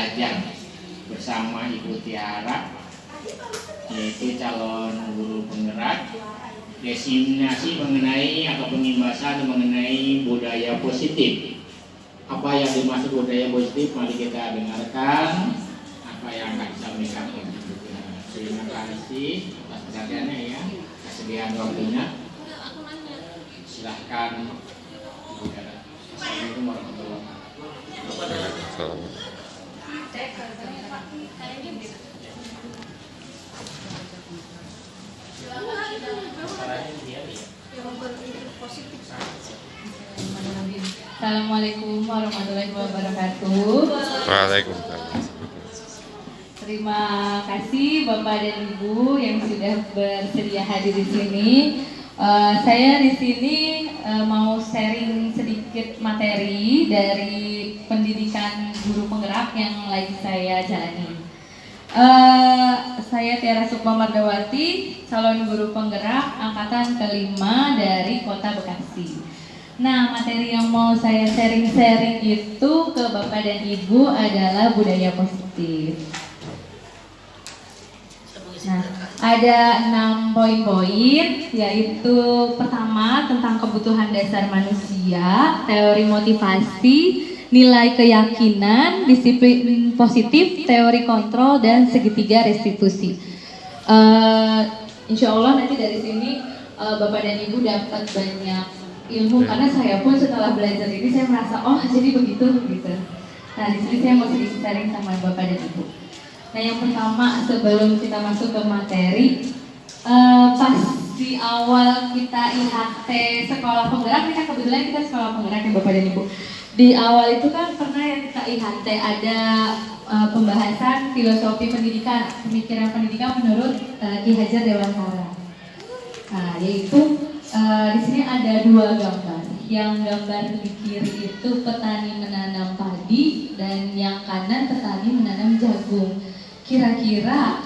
belajar bersama Ibu Tiara, yaitu calon guru penggerak, diseminasi mengenai atau pengimbasan mengenai budaya positif. Apa yang dimaksud budaya positif? Mari kita dengarkan apa yang akan disampaikan oleh Ibu Tiara. Terima kasih atas perhatiannya ya, kesediaan waktunya. Silahkan Ibu Tiara. Assalamualaikum warahmatullahi wabarakatuh. Assalamualaikum warahmatullahi wabarakatuh. Waalaikumsalam. Terima kasih Bapak dan Ibu yang sudah bersedia hadir di sini. Saya di sini mau sharing sedikit materi dari pendidikan guru penggerak yang lagi saya jalani. Saya Tiara Sukma Mardawati, calon guru penggerak angkatan kelima dari Kota Bekasi. Nah, materi yang mau saya sharing itu ke Bapak dan Ibu adalah budaya positif. Nah, ada 6 poin-poin, yaitu pertama tentang kebutuhan dasar manusia, teori motivasi, nilai keyakinan, disiplin positif, teori kontrol, dan segitiga restitusi. Insya Allah nanti dari sini Bapak dan Ibu dapat banyak ilmu, karena saya pun setelah belajar ini saya merasa jadi begitu gitu. Nah, di sini saya mau sedikit sharing sama Bapak dan Ibu. Nah, yang pertama sebelum kita masuk ke materi, pas di awal kita IHT sekolah penggerak, ini kan kebetulan kita sekolah penggerak ya Bapak dan Ibu. Di awal itu kan pernah yang kita IHT ada pembahasan filosofi pendidikan, pemikiran pendidikan menurut Ki Hajar Dewantara. Nah, yaitu di sini ada 2 gambar. Yang gambar di kiri itu petani menanam padi dan yang kanan petani menanam jagung. Kira-kira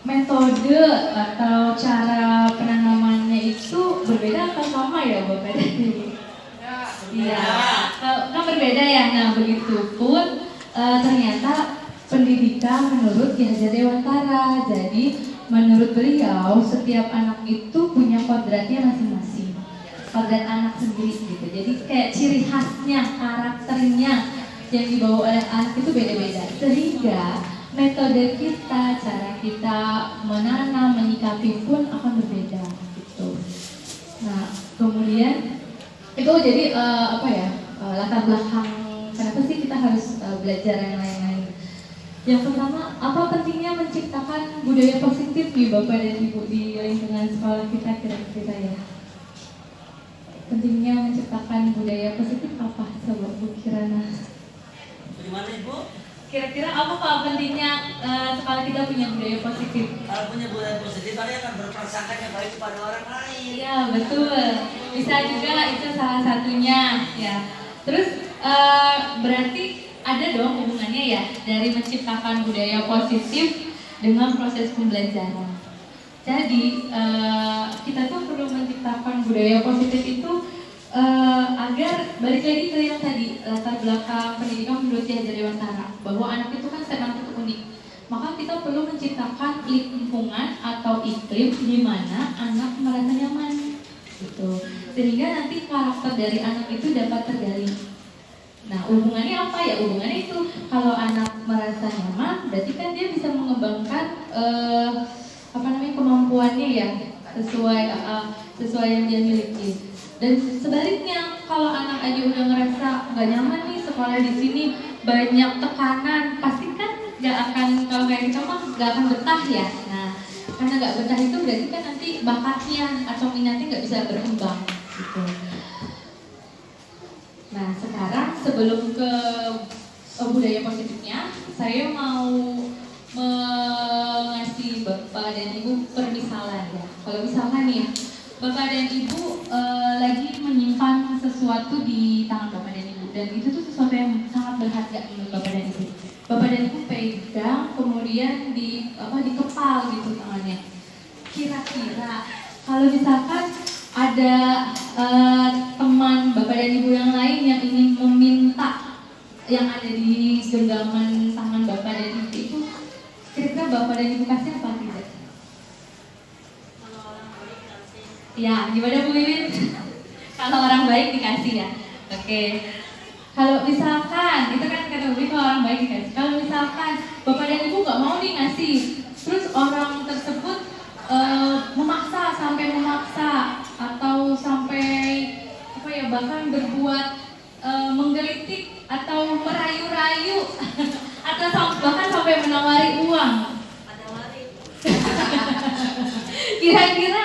metode atau cara penanamannya itu berbeda atau sama ya Bapak dan Ibu? Iya, kan berbeda ya. Nah, begitupun ternyata pendidikan menurut Ki Hajar Dewantara. Jadi menurut beliau setiap anak itu punya kodratnya masing-masing, kodrat anak sendiri gitu. Jadi kayak ciri khasnya, karakternya yang dibawa oleh anak itu beda-beda, sehingga metode kita, cara kita menanam, menyikapi pun akan berbeda gitu. Nah, kemudian itu jadi latar belakang kenapa sih kita harus belajar yang lain-lain. Yang pertama, apa pentingnya menciptakan budaya positif di Bapak dan Ibu di lingkungan sekolah kita kira-kira ya? Pentingnya menciptakan budaya positif apa? Coba Bu Kirana. Gimana Ibu? Kira-kira apa Pak pentingnya sekolah kita punya budaya positif? Kalau punya budaya positif, kalian akan berprasangka yang baik kepada orang lain. Iya, betul. Bisa juga itu salah satunya ya. Terus berarti ada dong hubungannya ya dari menciptakan budaya positif dengan proses pembelajaran. Jadi kita tuh perlu menciptakan budaya positif itu agar balik lagi ke yang tadi, latar belakang pendidikan menurut Ki Hajar Dewantara, bahwa anak itu kan setiap itu unik. Maka kita perlu menciptakan lingkungan atau iklim di mana anak merasa nyaman gitu. Sehingga nanti karakter dari anak itu dapat tergali. Nah, hubungannya apa ya? Hubungannya itu kalau anak merasa nyaman, berarti kan dia bisa mengembangkan kemampuannya ya sesuai yang dia miliki. Dan sebaliknya, kalau anak aja udah ngerasa nggak nyaman nih sekolah di sini, banyak tekanan, pasti kan nggak akan, kalau kayak kita mah nggak akan betah ya. Nah, karena nggak betah itu berarti kan nanti bakatnya atau minatnya nggak bisa berkembang gitu. Nah, sekarang sebelum ke budaya positifnya, saya mau mengasih Bapak dan Ibu permisalan ya. Kalau misalkan nih, Bapak dan Ibu lagi menyimpan sesuatu di tangan Bapak dan Ibu, dan itu tuh sesuatu yang sangat berharga menurut Bapak dan Ibu. Bapak dan Ibu pegang, kemudian dikepal gitu tangannya. Kira-kira kalau misalkan ada teman Bapak dan Ibu yang lain yang ingin meminta yang ada di genggaman tangan Bapak dan Ibu itu kira-kira Bapak dan Ibu kasih apa tidak? Ya, gimana Bu Wiwin? Kalau orang baik dikasih ya. Oke. Kalau misalkan, itu kan kata Bu Wiwin kalau orang baik dikasih. Kalau misalkan Bapak dan Ibu nggak mau nih ngasih, terus orang tersebut memaksa atau sampai apa ya, bahkan berbuat menggelitik atau merayu-rayu atau bahkan sampai menawari uang. Kira-kira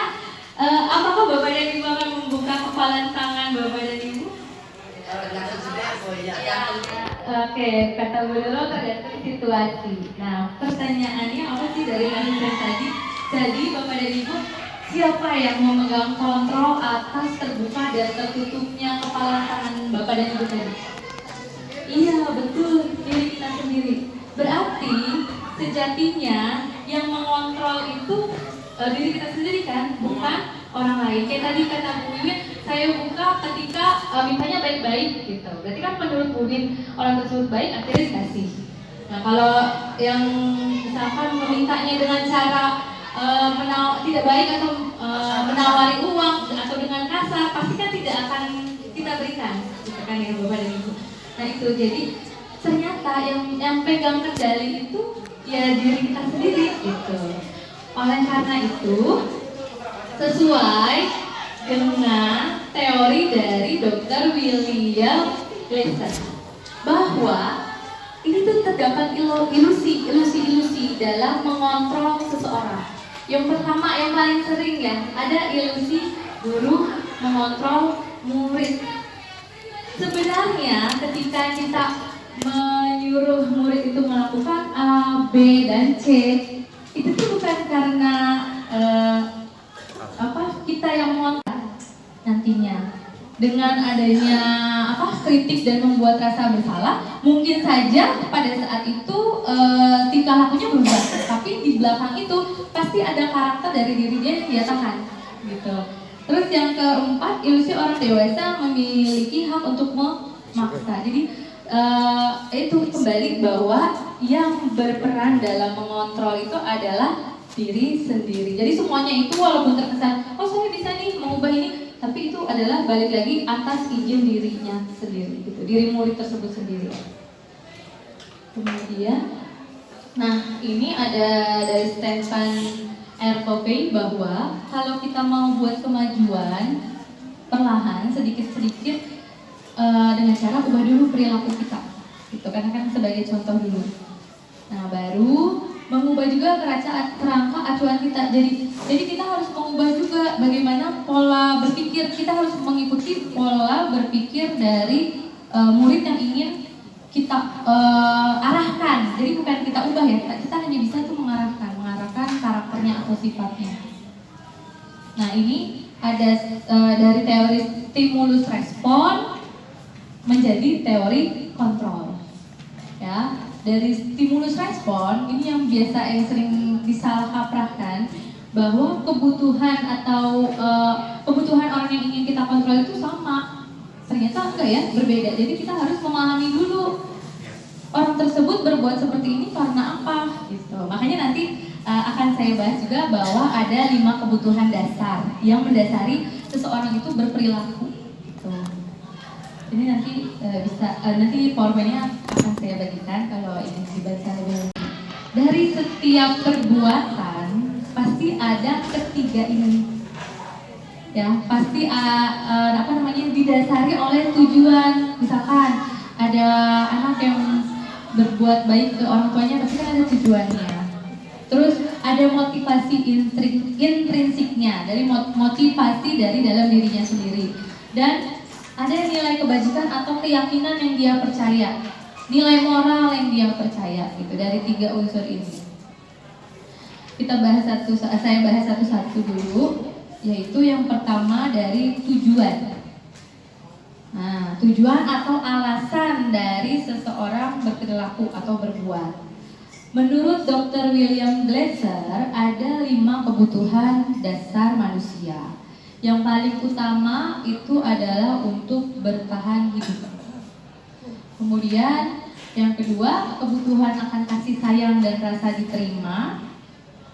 apakah Bapak dan Ibu akan membuka kepalan tangan Bapak dan Ibu? Oke, kata Bu Lolo tergantung situasi. Nah, pertanyaannya apa sih dari lahiran tadi? Jadi Bapak dan Ibu, siapa yang memegang kontrol atas terbuka dan tertutupnya kepala tangan Bapak dan Ibu tadi? Iya, betul, diri kita sendiri. Berarti sejatinya yang mengontrol itu diri kita sendiri kan, bukan orang lain. Kayak tadi kata Bu Wiwin, saya buka ketika mintanya baik-baik gitu. Berarti kan menurut Bu Wiwin orang tersebut baik, akhirnya dikasih. Nah, kalau yang misalkan memintanya dengan cara tidak baik atau menawari uang atau dengan kasar, pasti kan tidak akan kita berikan, gitu kan ya Bapak dan Ibu. Nah itu, jadi ternyata yang pegang kendali itu ya diri kita sendiri gitu. Oleh karena itu, sesuai dengan teori dari Dr. William Glasser, bahwa ini tuh terdapat ilusi dalam mengontrol seseorang. Yang pertama, yang paling sering ya, ada ilusi guru mengontrol murid. Sebenarnya ketika kita menyuruh murid itu melakukan A, B, dan C, itu tuh bukan karena kita yang mengontrol nantinya. Dengan adanya kritik dan membuat rasa bersalah, mungkin saja pada saat itu tingkah lakunya berubah, tapi di belakang itu pasti ada karakter dari diri dia yang dia tahan, gitu. Terus yang keempat, ilusi orang dewasa memiliki hak untuk memaksa. Jadi itu kembali bahwa yang berperan dalam mengontrol itu adalah diri sendiri. Jadi semuanya itu walaupun terkesan, oh saya bisa nih mengubah ini, tapi itu adalah balik lagi atas izin dirinya sendiri, gitu, diri murid tersebut sendiri. Kemudian, nah ini ada dari Stefan R. Covey bahwa kalau kita mau buat kemajuan perlahan, sedikit-sedikit dengan cara ubah dulu perilaku kita, gitu, karena kan sebagai contoh dulu. Nah baru mengubah juga kerangka acuan kita. Jadi kita harus mengubah juga bagaimana pola berpikir. Kita harus mengikuti pola berpikir dari murid yang ingin kita arahkan. Jadi bukan kita ubah ya, kita hanya bisa tuh mengarahkan karakternya atau sifatnya. Nah ini ada dari teori stimulus respon menjadi teori kontrol. Ya. Dari stimulus respon ini yang sering disalah kaprahkan, bahwa kebutuhan atau kebutuhan orang yang ingin kita kontrol itu sama. Ternyata enggak ya, berbeda. Jadi kita harus memahami dulu orang tersebut berbuat seperti ini karena apa, gitu. Makanya nanti akan saya bahas juga bahwa ada 5 kebutuhan dasar yang mendasari seseorang itu berperilaku, gitu. Ini nanti nanti PowerPoint-nya akan saya bagikan kalau ini dibaca lebih lanjut. Dari setiap perbuatan pasti ada ketiga ini, ya pasti didasari oleh tujuan. Misalkan ada anak yang berbuat baik ke orang tuanya, pasti kan ada tujuannya. Terus ada motivasi intrinsiknya, dari motivasi dari dalam dirinya sendiri, dan ada nilai kebajikan atau keyakinan yang dia percaya, nilai moral yang dia percaya, gitu. Dari 3 unsur ini kita bahas saya bahas satu-satu dulu, yaitu yang pertama dari tujuan. Nah, tujuan atau alasan dari seseorang berperilaku atau berbuat. Menurut Dr. William Glasser ada 5 kebutuhan dasar manusia. Yang paling utama itu adalah untuk bertahan hidup. Kemudian Yang kedua, kebutuhan akan kasih sayang dan rasa diterima.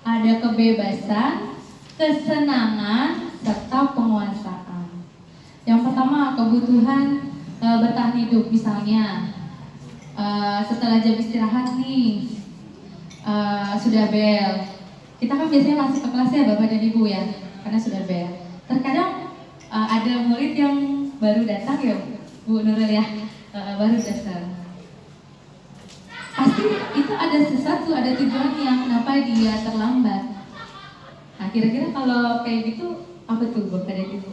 Ada kebebasan, kesenangan, serta penguasaan. Yang pertama, kebutuhan bertahan hidup. Misalnya, setelah jam istirahat nih, sudah bel. Kita kan biasanya masuk ke kelas ya Bapak dan Ibu ya, karena sudah bel. Terkadang ada murid yang baru datang ya Bu Nurul ya, baru datang. Pasti itu ada sesuatu, ada tujuannya kenapa dia terlambat. Nah kira-kira kalau kayak gitu apa tuh Bapak dan Ibu?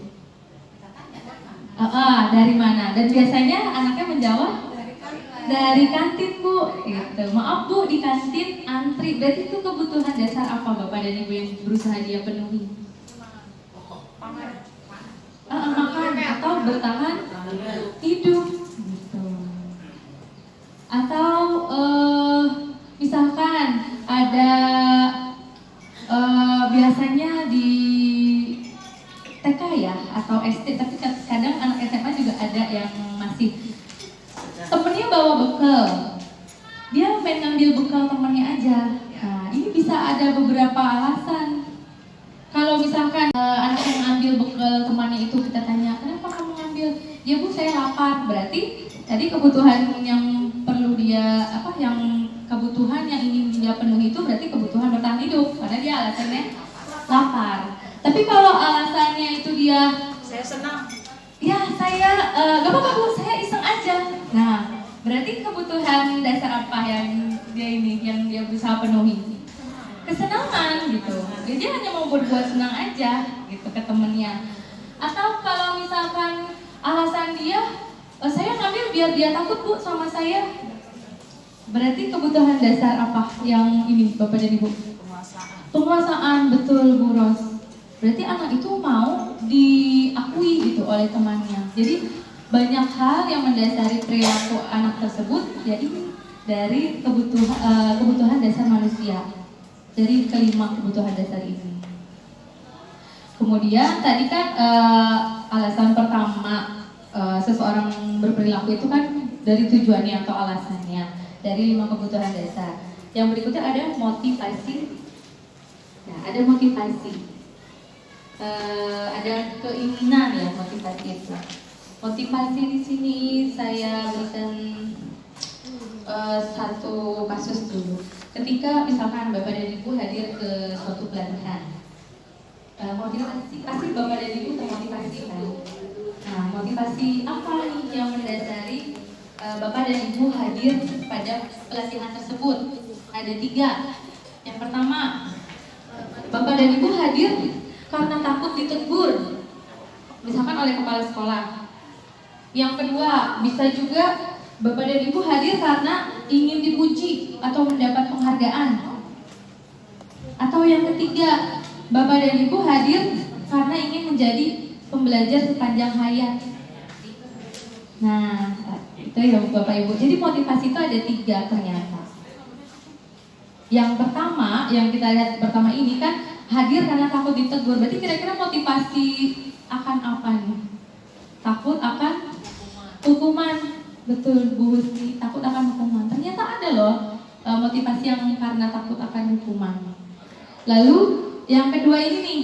Dari mana? Dan biasanya anaknya menjawab dari kantin Bu. Gitu. Maaf Bu, di kantin antri. Berarti itu kebutuhan dasar apa Bapak dan Ibu yang berusaha dia penuhi? Makan atau bertahan hidup. Gitu. Atau misalkan ada biasanya di TK ya atau SD, tapi kadang anak SMA juga ada yang masih temennya bawa bekal, dia main ngambil bekal temennya aja. Nah ini bisa ada beberapa alasan. Kalau misalkan anak yang ngambil bekal temannya itu kita tanya, kenapa kamu ngambil? Ya Bu saya lapar. Berarti tadi kebutuhan yang perlu dia yang kebutuhan yang ingin dia penuhi itu berarti kebutuhan bertahan hidup karena dia alasannya lapar. Tapi kalau alasannya itu dia Saya senang. ya saya gak apa-apa Bu, saya iseng aja. Nah berarti kebutuhan dasar apa yang dia berusaha penuhi? Kesenangan gitu. Dia hanya mau berbuat senang aja gitu ke temennya. Atau kalau misalkan alasan dia saya ngambil biar dia takut Bu sama saya. Berarti kebutuhan dasar apa yang ini Bapak dan Ibu? Penguasaan, betul Bu Ros. Berarti anak itu mau diakui gitu oleh temannya. Jadi banyak hal yang mendasari perilaku anak tersebut ya ini dari kebutuhan dasar manusia. Dari kelima kebutuhan dasar ini. Kemudian tadi kan alasan pertama seseorang berperilaku itu kan dari tujuannya atau alasannya, dari 5 kebutuhan dasar. Yang berikutnya ada motivasi. Nah, ada motivasi. Ada keinginan ya motivasi itu. Motivasi di sini saya berikan satu kasus dulu. Ketika misalkan Bapak dan Ibu hadir ke suatu pelatihan, motivasi pasti Bapak dan Ibu termotivasi kan. Nah, motivasi apa nih yang mendasari Bapak dan Ibu hadir pada pelatihan tersebut? Ada 3. Yang pertama, Bapak dan Ibu hadir karena takut ditegur, misalkan oleh kepala sekolah. Yang kedua, bisa juga Bapak dan Ibu hadir karena ingin dipuji atau mendapat penghargaan. Atau yang ketiga, Bapak dan Ibu hadir karena ingin menjadi pembelajar sepanjang hayat. Nah, itu ya Bapak Ibu. Jadi motivasi itu ada 3 ternyata. Yang pertama, yang kita lihat pertama ini kan hadir karena takut ditegur. Berarti kira-kira motivasi akan apa nih? Takut akan hukuman. Betul Bu Husti, takut akan hukuman. Ternyata ada loh motivasi yang karena takut akan hukuman. Lalu yang kedua ini nih,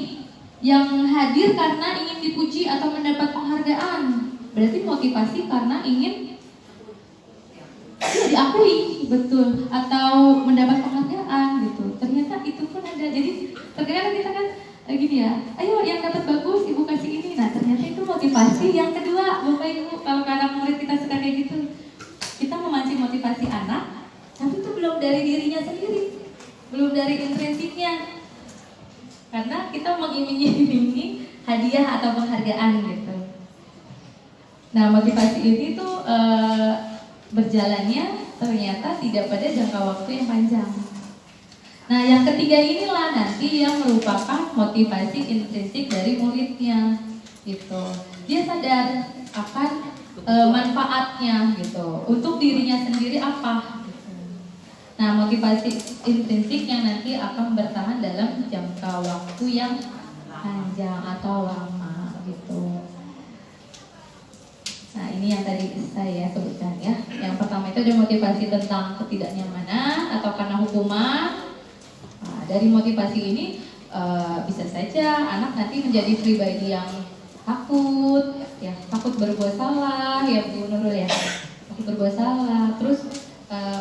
yang hadir karena ingin dipuji atau mendapat penghargaan. Berarti motivasi karena ingin diakui, betul, atau mendapat penghargaan gitu. Ternyata itu pun ada. Jadi terkadang kita kan gini ya, ayo yang dapat bagus Ibu kasih ini. Nah ternyata itu motivasi yang kedua Bapak Ibu. Kalau anak murid kita suka kayak gitu, kita memancing motivasi anak, tapi itu belum dari dirinya sendiri, belum dari intrinsiknya, karena kita mengiming-imingi hadiah atau penghargaan gitu. Nah motivasi ini tuh berjalannya ternyata tidak pada jangka waktu yang panjang. Nah yang ketiga inilah nanti yang merupakan motivasi intrinsik dari muridnya gitu. Dia sadar akan manfaatnya gitu untuk dirinya sendiri apa gitu. Nah motivasi intrinsik yang nanti akan bertahan dalam jangka waktu yang panjang atau lama gitu. Nah, ini yang tadi saya sebutkan ya. Yang pertama itu ada motivasi tentang ketidaknyamanan atau karena hukuman. Nah, dari motivasi ini bisa saja anak nanti menjadi pribadi yang takut, ya takut berbuat salah, ya Bu Nurul ya, takut berbuat salah, terus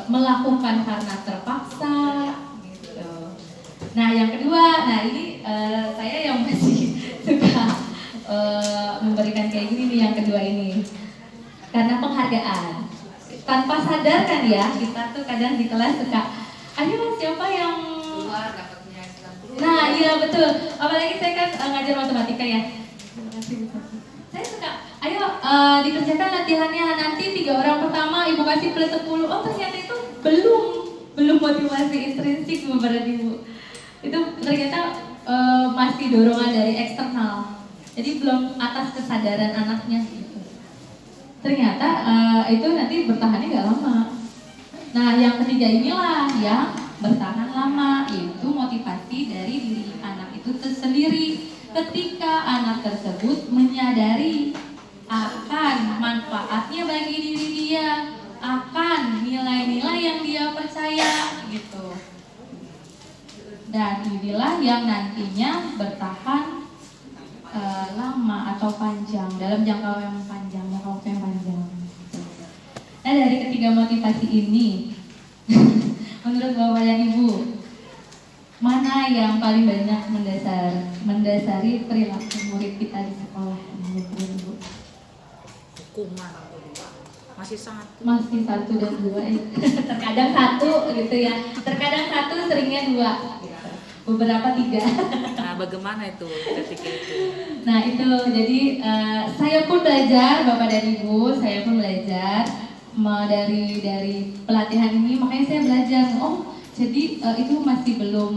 melakukan karena terpaksa, gitu. Nah, yang kedua, nah ini saya yang masih suka memberikan kayak gini nih yang kedua ini, karena penghargaan. Tanpa sadar kan ya, kita tuh kadang di kelas suka, ayo siapa yang keluar dapatnya 90. Nah, iya betul. Apalagi saya kan ngajar matematika ya. Terima kasih Bu Sofi. Saya suka, ayo dikerjakan latihannya nanti 3 orang pertama Ibu kasih plus 10. Oh, ternyata itu belum motivasi intrinsik beberapa Ibu. Itu ternyata masih dorongan dari eksternal. Jadi belum atas kesadaran anaknya gitu. Ternyata itu nanti bertahannya nggak lama. Nah, yang ketiga inilah yang bertahan lama, yaitu motivasi dari diri anak itu sendiri. Ketika anak tersebut menyadari akan manfaatnya bagi diri dia, akan nilai-nilai yang dia percaya gitu. Dan inilah yang nantinya bertahan lama atau panjang, dalam jangka yang panjang, jangka waktu yang panjang. Nah, dari ketiga motivasi ini menurut Bapak dan Ibu, mana yang paling banyak mendasari perilaku murid kita di sekolah? Ibu? Hukuman masih sangat Masih 1 dan 2 ya. Terkadang 1 gitu ya. Terkadang 1, seringnya 2 gitu. Beberapa 3. nah bagaimana itu ketika itu Nah itu jadi saya pun belajar, Bapak dan Ibu, saya pun belajar dari pelatihan ini, makanya saya belajar, oh jadi itu masih belum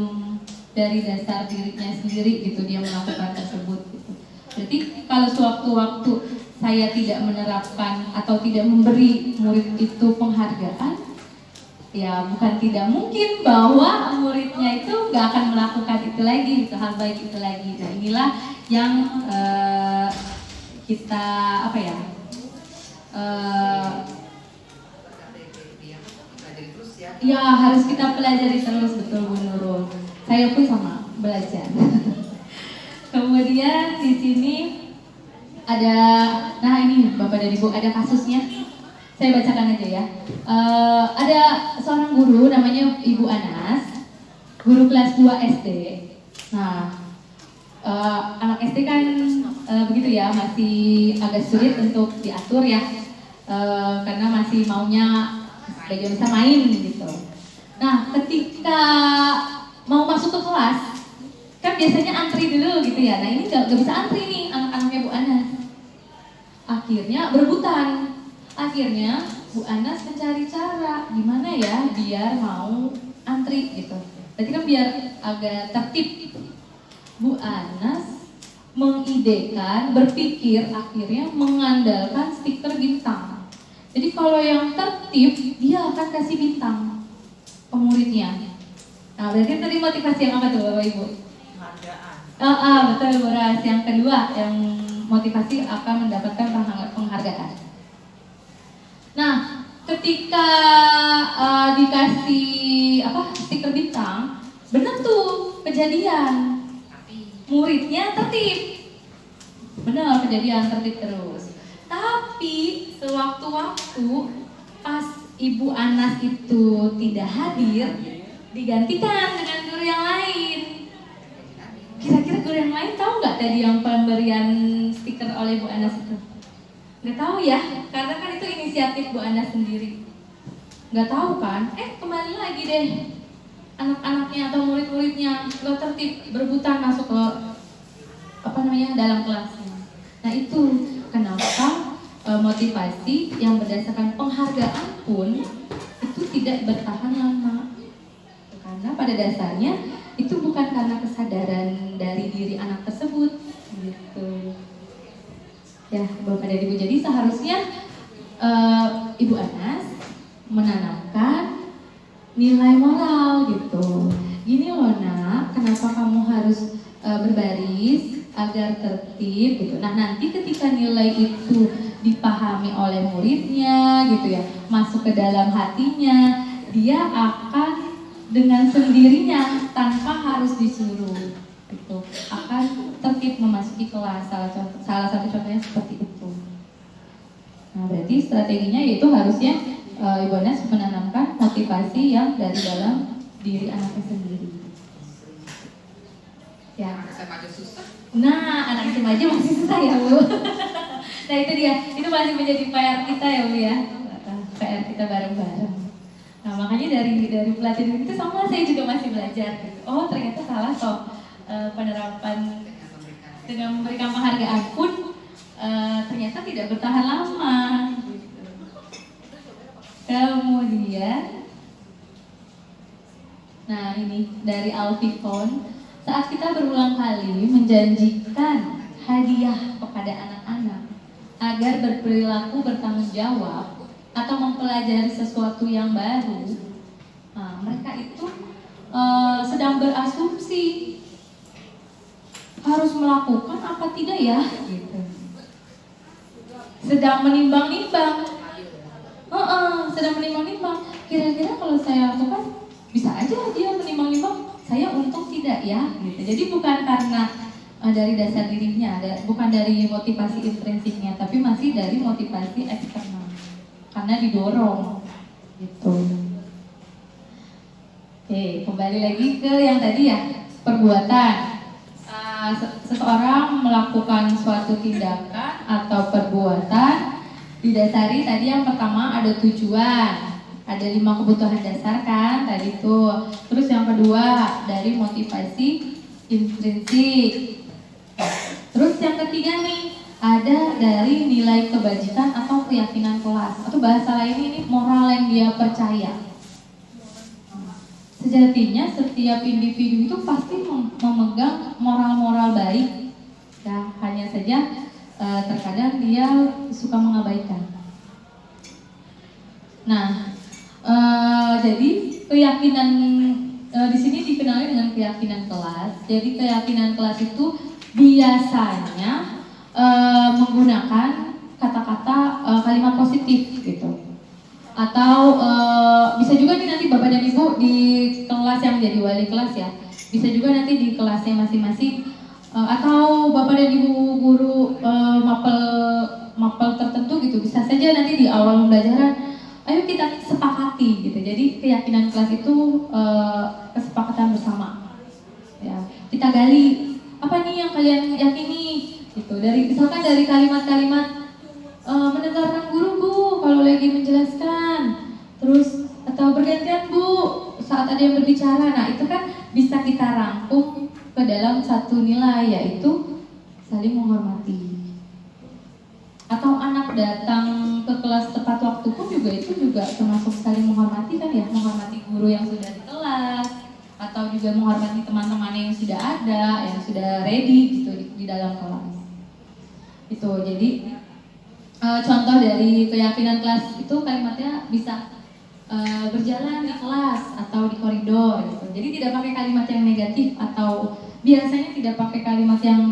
dari dasar dirinya sendiri gitu dia melakukan tersebut gitu. Jadi kalau sewaktu-waktu saya tidak menerapkan atau tidak memberi murid itu penghargaan, ya bukan tidak mungkin bahwa muridnya itu nggak akan melakukan itu lagi, gitu, hal baik itu lagi. Nah inilah yang kita apa ya ya harus kita pelajari terus, betul Bu Nurul. Saya pun sama belajar. Kemudian di sini ada, nah ini Bapak dan Ibu ada kasusnya. Saya bacakan aja ya. Ada seorang guru namanya Ibu Anas, guru kelas 2 SD. Nah, anak SD kan begitu ya, masih agak sulit untuk diatur ya, karena masih maunya sebagian besar main gitu. Nah, ketika mau masuk ke kelas, kan biasanya antri dulu gitu ya. Nah ini nggak bisa antri nih anak-anaknya Bu Anas. Akhirnya berebutan. Akhirnya Bu Anas mencari cara gimana ya biar mau antri gitu. Berarti kan biar agak tertib. Bu Anas mengidekan, berpikir akhirnya mengandalkan stiker bintang. Jadi kalau yang tertib dia akan kasih bintang ke muridnya. Nah berarti tadi motivasi yang apa tuh Bapak Ibu? penghargaan Betul Bu Ras. Yang kedua yang motivasi akan mendapatkan penghargaan. Nah, ketika dikasih stiker bintang, benar tuh kejadian. Muridnya tertib. Benar kejadian tertib terus. Tapi sewaktu-waktu pas Ibu Anas itu tidak hadir, digantikan dengan guru yang lain. Kira-kira guru yang lain tahu nggak tadi yang pemberian stiker oleh Bu Anas itu? Nggak tahu ya, karena kan itu inisiatif Bu Anas sendiri. Nggak tahu kan? Kembali lagi deh anak-anaknya atau murid-muridnya nggak tertib, berebutan masuk ke dalam kelasnya. Nah itu kenapa motivasi yang berdasarkan penghargaan pun itu tidak bertahan lama. Karena pada dasarnya itu bukan karena kesadaran dari diri anak tersebut, gitu. Ya, Bapak dan Ibu, jadi seharusnya Ibu Anas menanamkan nilai moral gitu. Gini loh nak, kenapa kamu harus berbaris agar tertib gitu. Nah nanti ketika nilai itu dipahami oleh muridnya gitu ya, masuk ke dalam hatinya, dia akan dengan sendirinya tanpa harus disuruh gitu, akan tertib memasuki kelas. Salah satu contohnya seperti itu. Nah, berarti strateginya yaitu harusnya Ibu Anas menanamkan motivasi yang dari dalam diri anaknya sendiri. Ya. Nah, anak SMA aja masih susah ya Bu. Nah itu dia, itu masih menjadi PR kita ya Bu ya, PR kita bareng-bareng. Nah makanya dari pelatihan itu sama saya juga masih belajar gitu. Oh ternyata salah kok penerapan dengan memberikan penghargaan pun ternyata tidak bertahan lama gitu. Kemudian nah ini dari Alfikon, saat kita berulang kali menjanjikan hadiah kepada anak-anak agar berperilaku bertanggung jawab atau mempelajari sesuatu yang baru, nah, mereka itu sedang berasumsi harus melakukan apa tidak ya, gitu. Sedang menimbang-nimbang, sedang menimbang-nimbang. Kira-kira kalau saya lakukan bisa aja dia menimbang-nimbang, saya untung tidak ya, gitu. Jadi bukan karena dari dasar dirinya, bukan dari motivasi intrinsiknya, tapi masih dari motivasi eksternal, karena didorong, gitu. Oke, kembali lagi ke yang tadi ya, perbuatan. Seseorang melakukan suatu tindakan atau perbuatan didasari tadi yang pertama ada tujuan, ada 5 kebutuhan dasar kan tadi tuh. Terus yang kedua dari motivasi intrinsik. Terus yang ketiga nih ada dari nilai kebajikan atau keyakinan kelas, atau bahasa lainnya ini moral yang dia percaya. Sejatinya setiap individu itu pasti memegang moral-moral baik, ya hanya saja terkadang dia suka mengabaikan. Nah, jadi keyakinan di sini dikenali dengan keyakinan kelas. Jadi keyakinan kelas itu biasanya menggunakan kata-kata kalimat positif gitu. Atau bisa juga nih nanti Bapak dan Ibu di kelas yang jadi wali kelas ya, bisa juga nanti di kelasnya masing-masing atau Bapak dan Ibu guru mapel tertentu gitu, bisa saja nanti di awal pembelajaran ayo kita sepakati gitu. Jadi keyakinan kelas itu kesepakatan bersama ya, kita gali apa nih yang kalian yakini gitu, dari misalkan dari kalimat-kalimat mendengarkan guru Bu kalau lagi menjelaskan, terus atau bergantian Bu saat ada yang berbicara. Nah itu kan bisa kita rangkum ke dalam satu nilai, yaitu saling menghormati. Atau anak datang ke kelas tepat waktu pun juga itu juga termasuk saling menghormati kan ya, menghormati guru yang sudah di kelas, atau juga menghormati teman-teman yang sudah ada, yang sudah ready gitu di dalam kelas. Itu jadi contoh dari keyakinan kelas itu kalimatnya bisa berjalan di kelas atau di koridor gitu. Jadi tidak pakai kalimat yang negatif, atau biasanya tidak pakai kalimat yang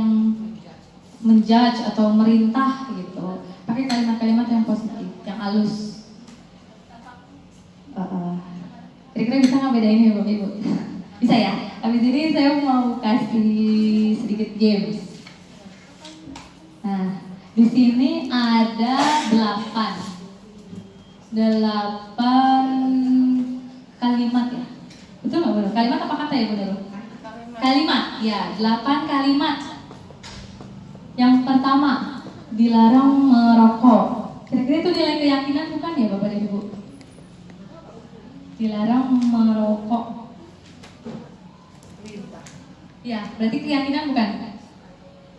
menjudge atau merintah gitu. Pakai kalimat-kalimat yang positif, yang halus. Kira-kira bisa nggak bedain ya Bapak Ibu? Bisa ya? Habis ini saya mau kasih sedikit games. Nah, di sini ada 8 kalimat ya. Betul nggak benar? Kalimat apa kata ya benar? Kalimat, ya 8 kalimat. Yang pertama, dilarang merokok. Kira-kira itu nilai keyakinan bukan ya Bapak dan Ibu? Dilarang merokok. Ya, berarti keyakinan bukan?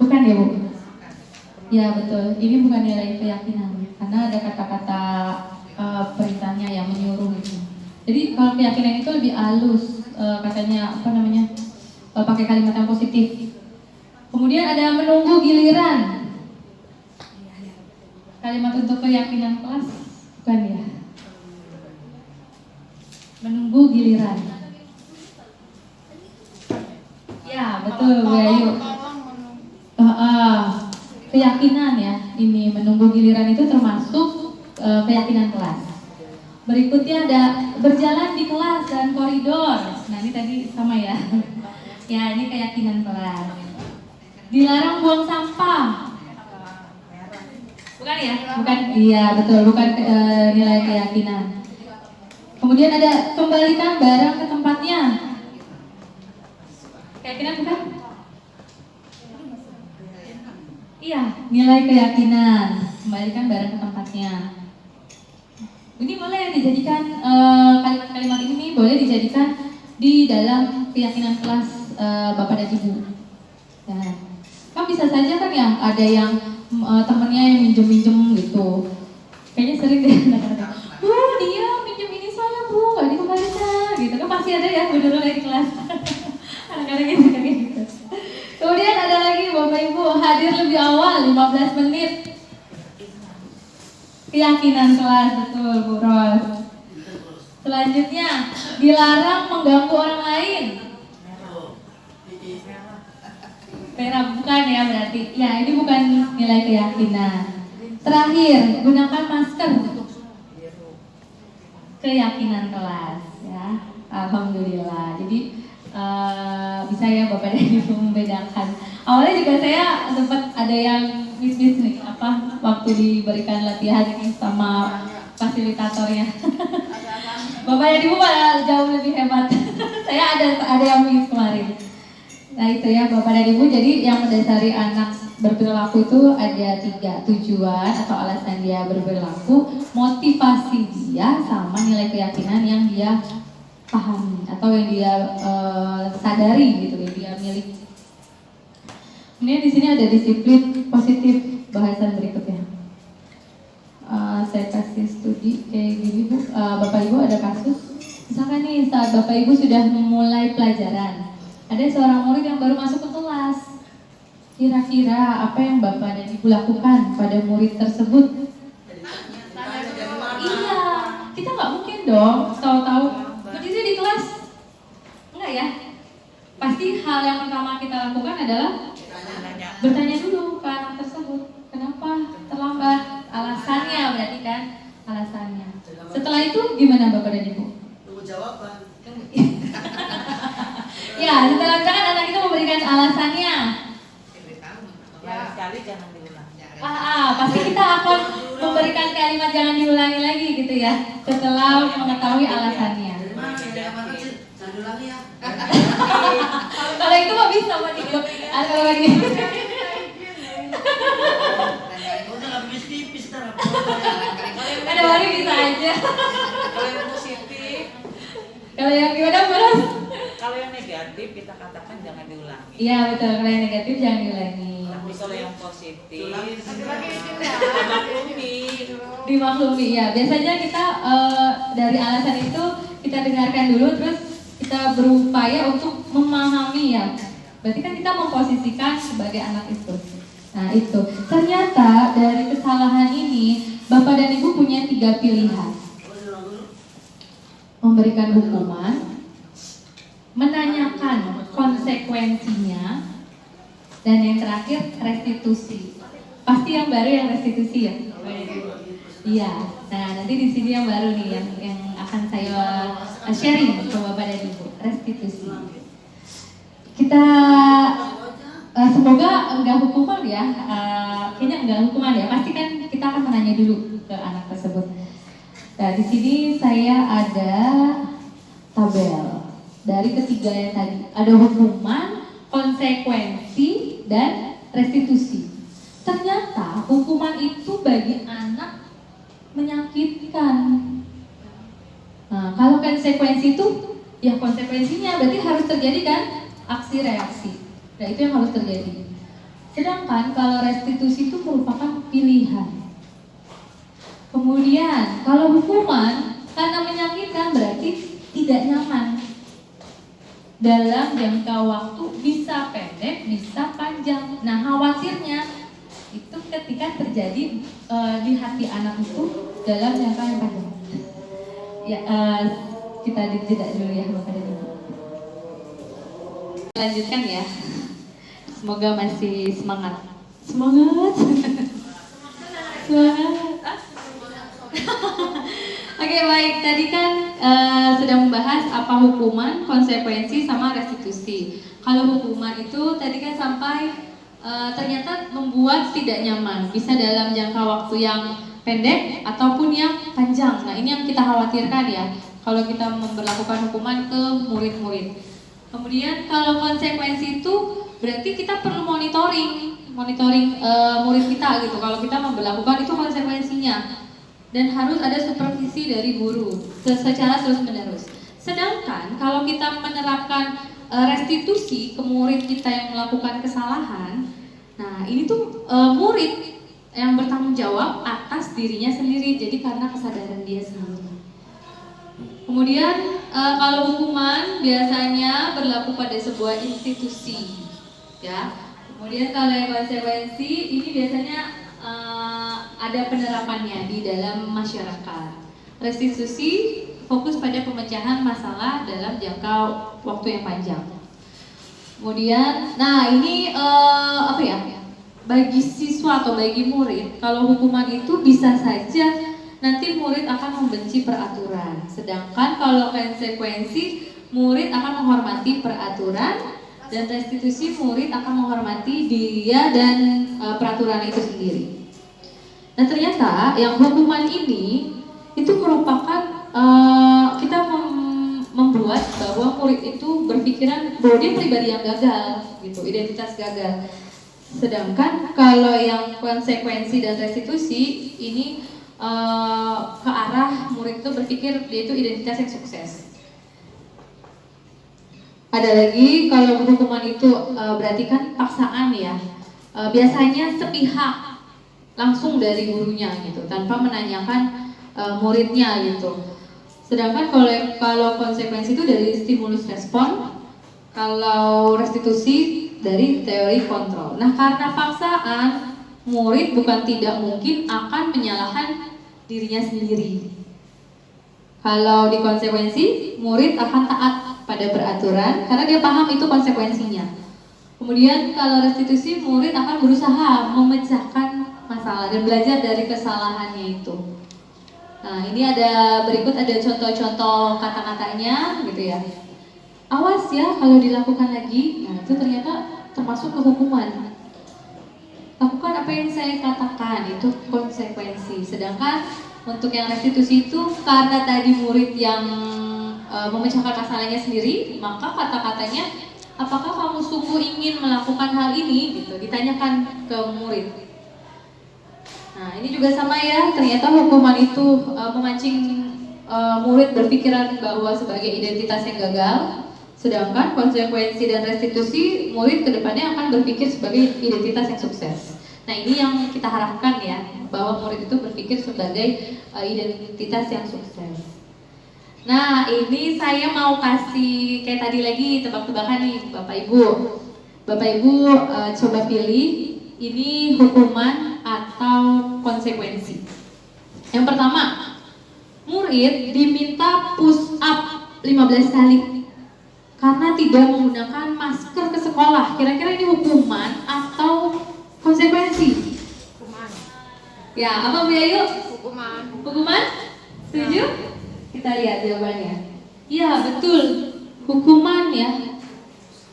Bukan ya Bu? Ya betul, ini bukan nilai keyakinan karena ada kata-kata perintahnya yang menyuruh gitu. Jadi kalau keyakinan itu lebih halus, katanya apa namanya, pakai kalimat yang positif. Kemudian ada menunggu giliran. Kalimat untuk keyakinan kelas bukan ya? Menunggu giliran. Ya betul Bu Ayu. Keyakinan ya, ini menunggu giliran itu termasuk keyakinan kelas. Berikutnya ada berjalan di kelas dan koridor. Nah ini tadi sama ya. Ya ini keyakinan kelas. Dilarang buang sampah. Bukan ya? Bukan. Iya betul. Bukan nilai keyakinan. Kemudian ada kembalikan barang ke tempatnya. Keyakinan bukan? Iya, nilai keyakinan. Kembalikan barang ke tempatnya. Ini boleh dijadikan kalimat-kalimat ini boleh dijadikan di dalam keyakinan kelas Bapak dan Ibu. Ya. Kan bisa saja kan ya ada yang temennya yang minjem-minjem gitu. Kayaknya sering deh anak-anak. Bu, dia minjem ini saya bu, nggak dikembalikan gitu. Kan pasti ada ya bener-bener di kelas. Anak-anak gitu kan gitu. Kemudian ada lagi Bapak Ibu hadir lebih awal 15 menit. Keyakinan kelas, betul Bu Ros. Selanjutnya, dilarang mengganggu orang lain. Merah bukan ya berarti. Ya ini bukan nilai keyakinan. Terakhir, gunakan masker. Keyakinan kelas ya. Alhamdulillah. Jadi bisa ya Bapak dan Ibu membedakan. Awalnya juga saya sempat ada yang miss nih waktu diberikan latihan ini sama fasilitatornya. Bapak dan Ibu malah jauh lebih hebat. Saya ada yang miss kemarin. Nah itu ya Bapak dan Ibu, jadi yang mendasari anak berperilaku itu ada 3 tujuan atau alasan dia berperilaku, motivasi dia, sama nilai keyakinan yang dia pahami atau yang dia sadari gitu, yang dia miliki. Kemudian di sini ada disiplin positif, bahasan berikutnya. Saya kasih studi kayak gini Bu, Bapak Ibu ada kasus, misalkan nih saat Bapak Ibu sudah memulai pelajaran, ada seorang murid yang baru masuk ke kelas. Kira-kira apa yang Bapak dan Ibu lakukan pada murid tersebut? Iya, kita nggak mungkin dong tahu-tahu berdiri di kelas, enggak ya? Pasti hal yang pertama kita lakukan adalah bertanya dulu ke anak tersebut, kenapa terlambat? Alasannya berarti kan, alasannya. Setelah itu gimana Bapak dan Ibu? Tunggu jawaban. Ya, setelah itu kan anak itu memberikan alasannya. Sekali jangan diulang. Pasti kita akan memberikan kalimat jangan diulangi lagi gitu ya, setelah mengetahui alasannya. Dari mana nih? Dari apa kecil? Jangan diulangi ya. Kalau itu mah bisa Pak Ibu. Atau lagi. Udah nggak tipis ntar. Ada baru bisa aja. Kalau yang positif, Kalau yang gimana Bros? kalau yang negatif kita katakan jangan diulangi. Iya betul, kalau yang negatif jangan diulangi. Tapi kalau yang positif, Dimaklumi ya. Biasanya kita dari alasan itu kita dengarkan dulu, terus kita berupaya untuk memahami ya. Berarti kan kita memposisikan sebagai anak itu. Nah itu. Ternyata dari kesalahan ini Bapak dan Ibu punya 3 pilihan. Memberikan hukuman, menanyakan konsekuensinya, dan yang terakhir restitusi. Pasti yang baru yang restitusi ya. Iya. Nah nanti di sini yang baru nih yang akan saya sharing ke Bapak dan Ibu, restitusi. Kita semoga enggak hukuman ya. Kayaknya enggak hukuman ya. Pasti kan kita akan menanya dulu ke anak tersebut. Nah di sini saya ada tabel dari ketiga yang tadi. Ada hukuman, konsekuensi, dan restitusi. Ternyata hukuman itu bagi anak menyakitkan. Nah, kalau konsekuensi itu, ya konsekuensinya berarti harus terjadi kan aksi reaksi. Nah itu yang harus terjadi. Sedangkan kalau restitusi itu merupakan pilihan. Kemudian kalau hukuman karena menyakitkan berarti tidak nyaman. Dalam jangka waktu bisa pendek, bisa panjang. Nah khawatirnya itu ketika terjadi di hati anak itu dalam jangka yang panjang. Ya kita jeda dulu ya Bapak dan Ibu. Lanjutkan ya. Semoga masih semangat. Semangat. Oke, baik, tadi kan sedang membahas apa hukuman, konsekuensi, sama restitusi. Kalau hukuman itu tadi kan sampai ternyata membuat tidak nyaman, bisa dalam jangka waktu yang pendek ataupun yang panjang. Nah, ini yang kita khawatirkan ya, kalau kita memberlakukan hukuman ke murid-murid. Kemudian kalau konsekuensi itu berarti kita perlu monitoring murid kita gitu. Kalau kita memberlakukan itu konsekuensinya, dan harus ada supervisi dari guru secara terus-menerus. Sedangkan kalau kita menerapkan restitusi ke murid kita yang melakukan kesalahan, nah ini tuh murid yang bertanggung jawab atas dirinya sendiri, jadi karena kesadaran dia sendiri. Kemudian kalau hukuman biasanya berlaku pada sebuah institusi, ya. Kemudian kalau yang konsekuensi ini biasanya ada penerapannya di dalam masyarakat. Restitusi fokus pada pemecahan masalah dalam jangka waktu yang panjang. Kemudian, nah ini apa ya? Bagi siswa atau bagi murid, kalau hukuman itu bisa saja nanti murid akan membenci peraturan. Sedangkan kalau konsekuensi, murid akan menghormati peraturan, dan restitusi murid akan menghormati dia dan peraturan itu sendiri. Nah ternyata yang hukuman ini itu merupakan kita membuat bahwa murid itu berpikiran bahwa dia pribadi yang gagal, gitu, identitas gagal. Sedangkan kalau yang konsekuensi dan restitusi ini ke arah murid itu berpikir dia itu identitas yang sukses. Ada lagi kalau hukuman itu berarti kan paksaan ya, biasanya sepihak langsung dari gurunya gitu, tanpa menanyakan muridnya gitu. Sedangkan kalau konsekuensi itu dari stimulus respon, kalau restitusi dari teori kontrol. Nah karena paksaan, murid bukan tidak mungkin akan menyalahkan dirinya sendiri. Kalau di konsekuensi, murid akan taat pada peraturan karena dia paham itu konsekuensinya. Kemudian kalau restitusi, murid akan berusaha memecahkan masalah dan belajar dari kesalahannya itu. Nah ini berikut ada contoh-contoh kata-katanya gitu ya. Awas ya kalau dilakukan lagi, nah itu ternyata termasuk ke hukuman. Lakukan apa yang saya katakan, itu konsekuensi. Sedangkan untuk yang restitusi itu karena tadi murid yang memecahkan masalahnya sendiri, maka kata-katanya, apakah kamu sungguh ingin melakukan hal ini? Gitu, ditanyakan ke murid. Nah ini juga sama ya, ternyata hukuman itu memancing murid berpikiran bahwa sebagai identitas yang gagal. Sedangkan konsekuensi dan restitusi, murid kedepannya akan berpikir sebagai identitas yang sukses. Nah ini yang kita harapkan ya, bahwa murid itu berpikir sebagai identitas yang sukses. Nah ini saya mau kasih kayak tadi lagi tebak-tebakan nih Bapak Ibu. Bapak Ibu coba pilih ini hukuman atau konsekuensi. Yang pertama, murid diminta push up 15 kali karena tidak menggunakan masker ke sekolah. Kira-kira ini hukuman atau konsekuensi? Hukuman. Ya, apa Bu Yayu? Hukuman. Hukuman? Setuju? Kita lihat jawabannya. Iya, betul. Hukuman ya.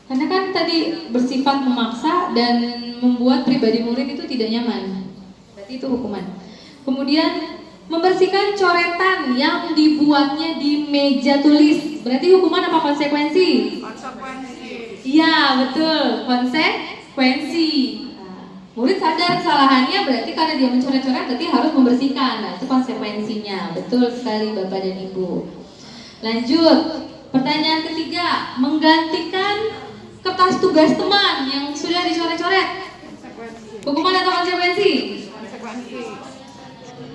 Karena kan tadi bersifat memaksa dan membuat pribadi murid itu tidak nyaman. Berarti itu hukuman. Kemudian membersihkan coretan yang dibuatnya di meja tulis. Berarti hukuman apa konsekuensi? Konsekuensi. Iya, betul. Konsekuensi. Nah, murid sadar kesalahannya, berarti karena dia mencoret-coret berarti harus membersihkan. Nah, itu konsekuensinya. Betul sekali Bapak dan Ibu. Lanjut. Pertanyaan ketiga, menggantikan kertas tugas teman yang sudah dicoret-coret. Konsekuensi. Hukuman atau konsekuensi? Konsekuensi.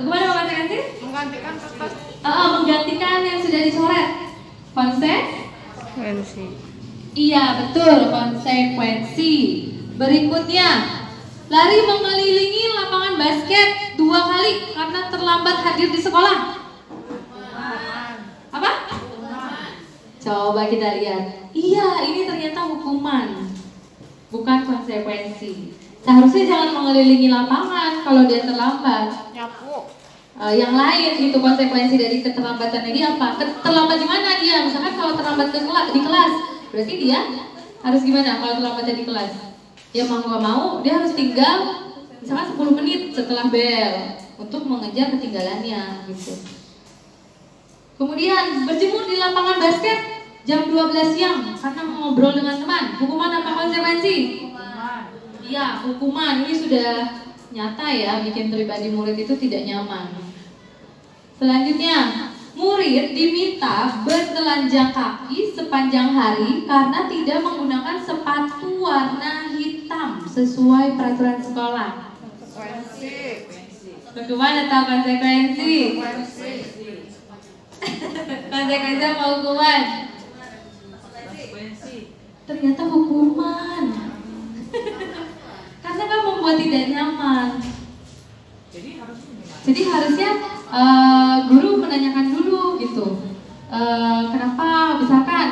Hukuman atau konsekuensi? Menggantikan kertas. Menggantikan yang sudah dicoret. Konsekuensi. Iya betul, konsekuensi. Berikutnya, lari mengelilingi lapangan basket 2 kali karena terlambat hadir di sekolah. Apa? Coba kita lihat. Iya, ini ternyata hukuman, bukan konsekuensi. Seharusnya jangan mengelilingi lapangan kalau dia terlambat. nyapu. Yang lain itu konsekuensi dari keterlambatan ini apa? Terlambat di mana dia? Misalkan kalau terlambat di kelas, berarti dia harus gimana kalau terlambatnya di kelas? Ya mau nggak mau dia harus tinggal misalkan 10 menit setelah bel untuk mengejar ketinggalannya gitu. Kemudian berjemur di lapangan basket jam 12 siang karena ngobrol dengan teman. Hukuman apa konsekuensi? Iya, hukuman. Ini sudah nyata ya, bikin pribadi murid itu tidak nyaman. Selanjutnya, murid diminta bertelanjang kaki sepanjang hari karena tidak menggunakan sepatu warna hitam sesuai peraturan sekolah. Konsekuensi. Bagaimana tahu konsekuensi? Konsekuensi. Konsekuensi apa hukuman? Konsekuensi. Ternyata hukuman. Karena kan membuat tidak nyaman. Jadi harusnya guru menanyakan dulu gitu. Kenapa? Misalkan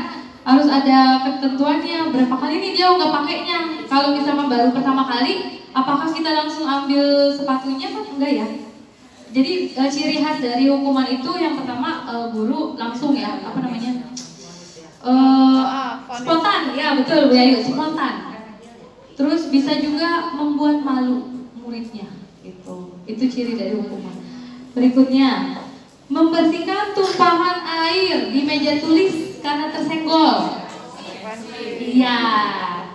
harus ada ketentuannya berapa kali nih dia nggak pakainya. Kalau misalkan baru pertama kali, apakah kita langsung ambil sepatunya kan enggak ya? Jadi ciri khas dari hukuman itu yang pertama guru langsung ya apa namanya spontan ya betul Bu Ayu spontan. Terus bisa juga membuat malu muridnya gitu. Itu ciri dari hukuman. Berikutnya membersihkan tumpahan air di meja tulis karena tersenggol. Iya,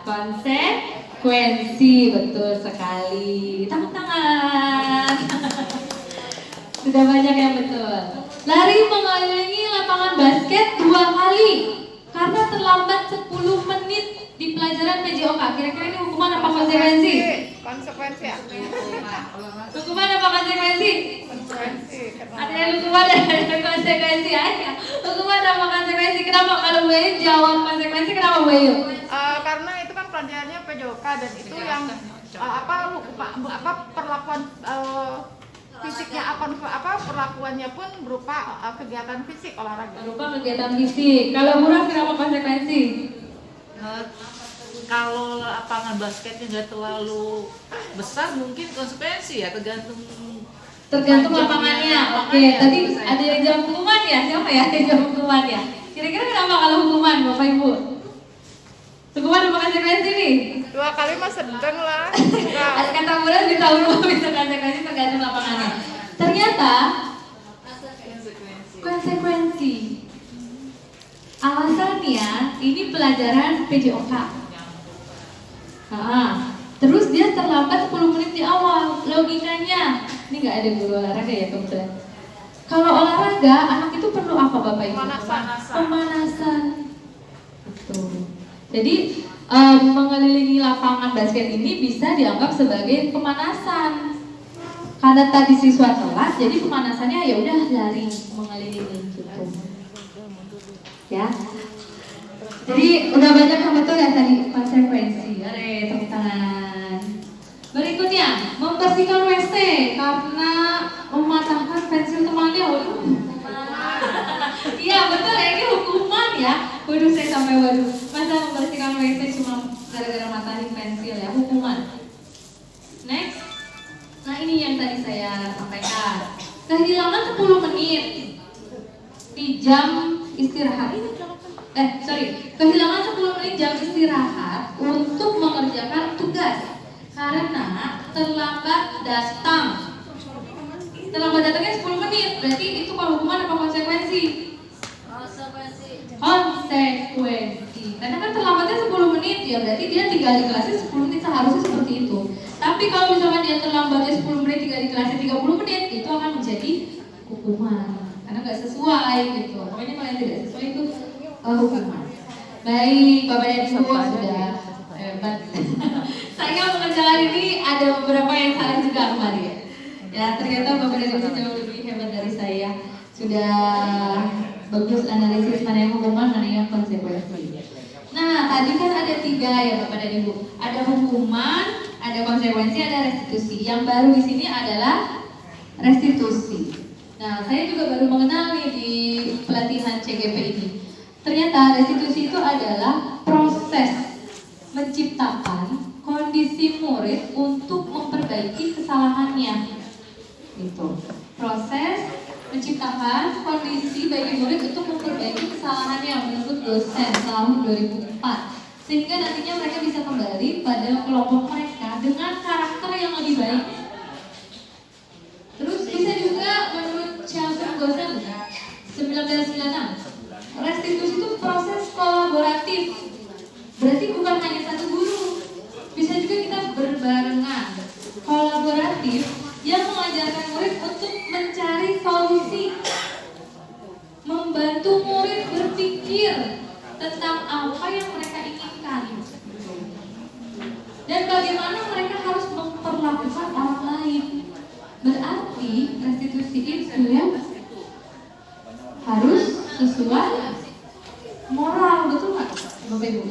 konsekuensi betul sekali. Tepuk tangan. Sudah banyak yang betul. Lari mengelilingi lapangan basket 2 kali karena terlambat 10 menit di pelajaran PJOK. Kira-kira ini hukuman apa konsekuensi? Konsekuensi ya. Hukuman apa konsekuensi? Konsekuensi. Ada yang hukuman dan konsekuensi aja. Hukuman apa konsekuensi? Kenapa kalau Bu Ayu jawab konsekuensi? Kenapa Bu Ayu? Karena itu kan pelajarannya PJOK dan itu yang perlakuan fisiknya apa perlakuannya pun berupa kegiatan fisik olahraga. Berupa kegiatan fisik. Kalau murah kenapa konsekuensi? Kalau lapangan basketnya nggak terlalu besar mungkin konsekuensi ya tergantung lapangannya. Oke, tadi ada yang jawab hukuman ya? Siapa ya yang jawab hukuman ya? Kira-kira kenapa kalau hukuman Bapak Ibu? Hukuman apa konsekuensi nih? 2 kali mah sedang lah. Kata murah bisa berubah bisa konsekuensi tergantung lapangannya. Ternyata konsekuensi. Alasannya ini pelajaran PJOK. Terus dia terlambat 10 menit di awal. Logikanya, ini nggak ada guru olahraga ya kebetulan. Kalau olahraga, anak itu perlu apa Bapak Ibu? Pemanasan. Betul. Jadi mengelilingi lapangan basket ini bisa dianggap sebagai pemanasan. Karena tadi siswa telat, jadi pemanasannya ya udah lari mengelilingi gitu. Ya. Jadi udah banyak yang betul ya tadi konsekuensi. Are, tepuk tangan. Berikutnya, membersihkan WC karena mematahkan pensil temannya. Iya betul ya, ini hukuman ya. Waduh saya sampai waduh. Masa membersihkan WC cuma gara-gara matahin pensil ya, hukuman. Next. Nah ini yang tadi saya sampaikan. Kehilangan 10 menit di jam istirahat. Kehilangan 10 menit jam istirahat untuk mengerjakan tugas karena terlambat datang. Terlambat datangnya 10 menit, berarti itu kalau hukuman apa konsekuensi? Konsekuensi. Karena kan terlambatnya 10 menit ya, berarti dia tinggal di kelasnya 10 menit seharusnya seperti itu. Tapi kalau misalkan dia terlambatnya 10 menit tinggal di kelasnya 30 menit, itu akan menjadi hukuman. Karena nggak sesuai gitu. Pokoknya kalau yang tidak sesuai itu hukuman. Baik, Bapak dan Ibu sudah hebat. Saya mengerjakan ini ada beberapa yang salah juga kemarin. Ya ternyata Bapak dan Ibu jauh lebih hebat dari saya. Sudah bagus analisis mana yang hukuman, mana yang konsekuensi. Nah tadi kan ada 3 ya Bapak dan Ibu. Ada hukuman, ada konsekuensi, ada restitusi. Yang baru di sini adalah restitusi. Nah saya juga baru mengenal nih di pelatihan CGP ini. Ternyata restitusi itu adalah proses menciptakan kondisi murid untuk memperbaiki kesalahannya. Itu proses menciptakan kondisi bagi murid untuk memperbaiki kesalahannya menurut dosen tahun 2004, sehingga nantinya mereka bisa kembali pada kelompok mereka dengan karakter yang lebih baik. Terus bisa juga menurut Sheldon Gosen 1996, restitusi itu proses kolaboratif. Berarti bukan hanya satu guru, bisa juga kita berbarengan, kolaboratif yang mengajarkan murid untuk mencari solusi, membantu murid berpikir tentang apa yang mereka inginkan dan bagaimana mereka harus memperlakukan orang lain. Berarti restitusi itu harus sesuai moral, betul nggak, Bapak Ibu?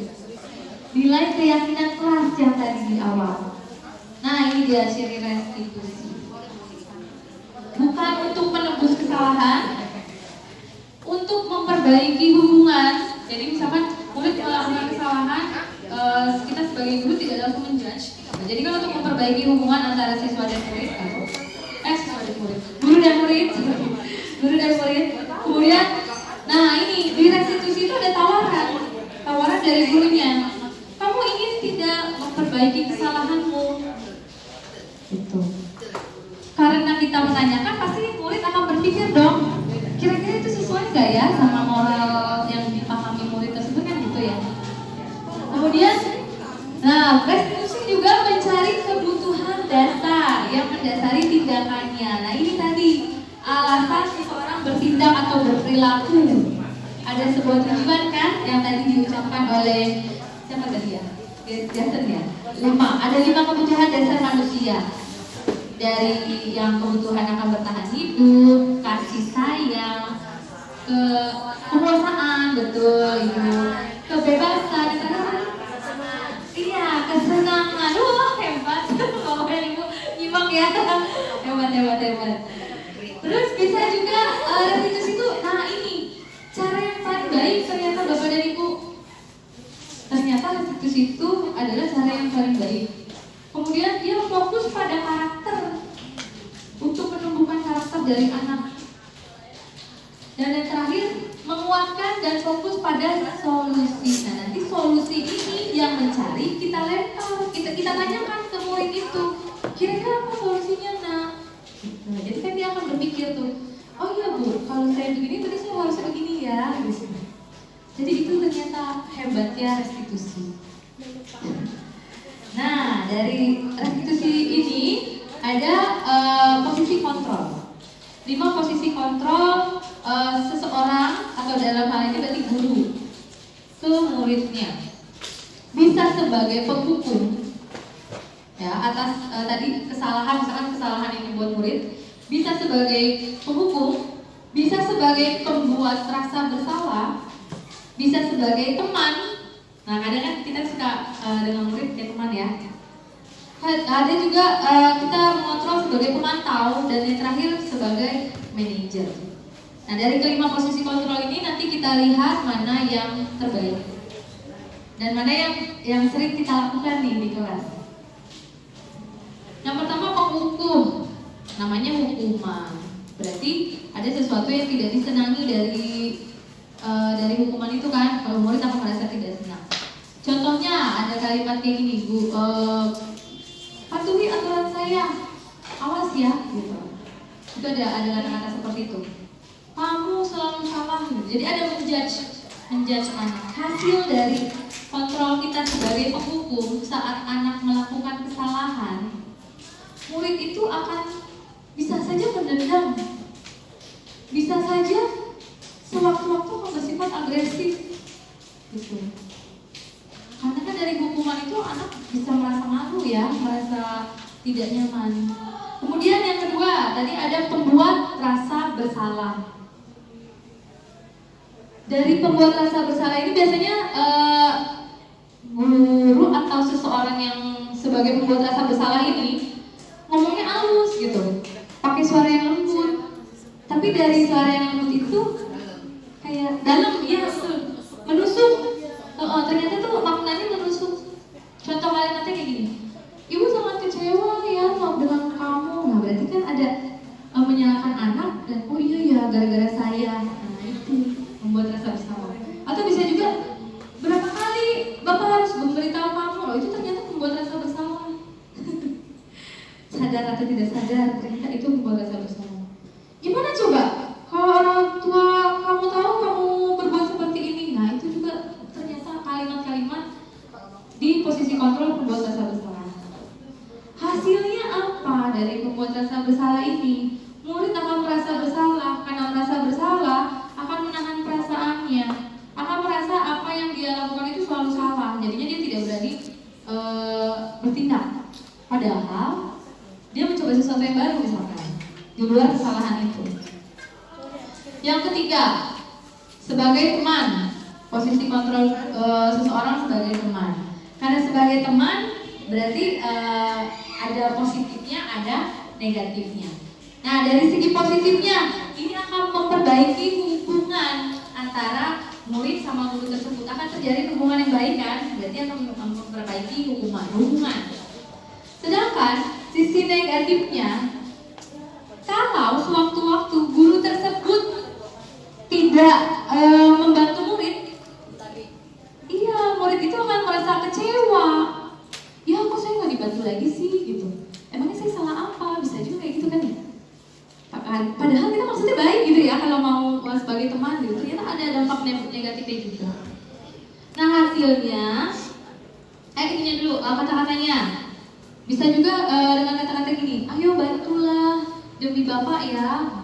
Nilai keyakinan kelas yang tadi di awal. Nah, ini dia ciri restitusi. Bukan untuk menebus kesalahan, untuk memperbaiki hubungan. Jadi misalkan murid melakukan kesalahan, kita sebagai guru tidak langsung menjudge. Jadi kan untuk memperbaiki hubungan antara siswa dan murid, guru dan murid. Kemudian, nah ini di restitusi itu ada tawaran dari gurunya. Kamu ingin tidak memperbaiki kesalahanmu? Itu. Karena kita menanyakan, pasti murid akan berpikir dong, kira-kira itu sesuai nggak ya sama moral yang dipahami murid tersebut, kan gitu ya. Kemudian, nah restitusi juga mencari kebutuhan dasar yang mendasari tindakannya. Nah ini tadi alasan seseorang bertindak atau berperilaku. Ada sebuah tujuan kan yang tadi diucapkan oleh siapa tadi ya? Dasar ya. 5. Ada 5 kebutuhan dasar manusia. Dari yang kebutuhan akan bertahan hidup, kasih sayang, kekuasaan, betul itu, kebebasan, iya, kesenangan. Wah, hebat. Bapak Ibu nyimak ya. Hebat. Terus bisa juga restitusi itu, nah ini cara yang paling baik ternyata Bapak dan Ibu. Ternyata restitusi itu adalah cara yang paling baik. Kemudian dia fokus pada karakter, untuk menumbuhkan karakter dari anak. Dan yang terakhir, menguatkan dan fokus pada solusi. Nah nanti solusi ini yang mencari kita lempar, kita tanyakan ke murid itu, kira-kira apa solusinya nak? Nah, jadi kan dia akan berpikir tuh, oh iya Bu, kalau saya begini berarti saya harus begini ya. Jadi itu ternyata hebatnya restitusi. Nah, dari restitusi ini ada posisi kontrol. 5 posisi kontrol seseorang, atau dalam hal ini berarti guru, ke muridnya. Bisa sebagai penghukum ya atas tadi kesalahan, misalkan kesalahan yang dibuat murid. Bisa sebagai penghukum, bisa sebagai pembuat rasa bersalah, bisa sebagai teman. Nah kadang kan kita suka dengan murid kayak teman ya. Ada juga kita mengontrol sebagai pemantau, dan yang terakhir sebagai manajer. Nah dari kelima posisi kontrol ini nanti kita lihat mana yang terbaik dan mana yang sering kita lakukan nih di kelas. Yang pertama penghukum, namanya hukuman. Berarti ada sesuatu yang tidak disenangi dari hukuman itu kan, kalau murid akan merasa tidak senang. Contohnya ada kalimat kayak gini, Bu, patuhi aturan saya, awas ya, gitu. Itu ada kata-kata seperti itu. Kamu selalu salah, gitu. Jadi ada menjudge anak. Hasil dari kontrol kita sebagai penghukum saat anak melakukan kesalahan, murid itu akan bisa saja mendendam, bisa saja sewaktu-waktu bersifat agresif, gitu. Karena kan dari hukuman itu anak bisa merasa malu ya, merasa tidak nyaman. Kemudian yang kedua, tadi ada pembuat rasa bersalah. Dari pembuat rasa bersalah ini biasanya guru atau seseorang yang sebagai pembuat rasa bersalah ini ngomongnya halus gitu, pakai suara yang lembut. Tapi dari suara yang lembut itu kayak dalam, ya menusuk. Ternyata tuh maknanya menusuk. Contoh kalimatnya kayak gini, Ibu sangat kecewa ya dengan kamu. Nah berarti kan ada Bapak harus memberitahu kamu loh, itu ternyata membuat rasa bersalah. Sadar atau tidak sadar, ternyata itu membuat rasa bersalah. Gimana coba kalau orang tua kamu tahu kamu berbuat seperti ini? Nah itu juga ternyata kalimat-kalimat di posisi kontrol membuat rasa bersalah. Hasilnya apa dari membuat rasa bersalah ini? Murid akan merasa bersalah, karena merasa bersalah akan menahan perasaannya, akan merasa apa yang dia lakukan itu selalu salah, jadinya dia tidak berani bertindak. Padahal dia mencoba sesuatu yang baru misalkan, di luar kesalahan itu. Yang ketiga, sebagai teman, posisi kontrol seseorang sebagai teman. Karena sebagai teman berarti ada positifnya, ada negatifnya. Nah dari segi positifnya, ini akan memperbaiki hubungan antara murid sama guru tersebut, akan terjadi hubungan yang baik kan, berarti akan memperbaiki hubungan. Sedangkan sisi negatifnya, kalau sewaktu-waktu guru tersebut tidak membantu murid, iya murid itu akan merasa kecewa. Ya kok saya nggak dibantu lagi sih gitu. Emangnya saya salah apa? Bisa juga kayak gitu kan ya. Padahal kita maksudnya baik gitu ya kalau mau sebagai teman gitu. Ternyata ada dampak negatifnya juga. Nah hasilnya, kita dulu kata-katanya. Bisa juga dengan kata-kata gini, ayo bantulah demi Bapak ya.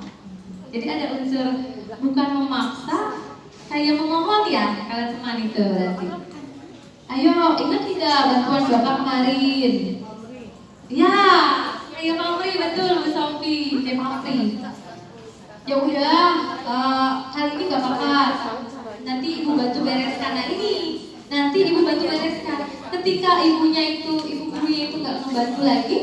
Jadi ada unsur bukan memaksa, kayak memohon ya kalau teman itu berarti. Ayo ingat tidak bantuan Bapak kemarin? Ya, ayo Pamri betul Bu Sofi, Pamri. Ya udah, kali ini nggak apa-apa. Nanti Ibu bantu bereskan. Nah ini, nanti Ibu bantu bereskan. Ketika ibu gurunya itu nggak membantu lagi,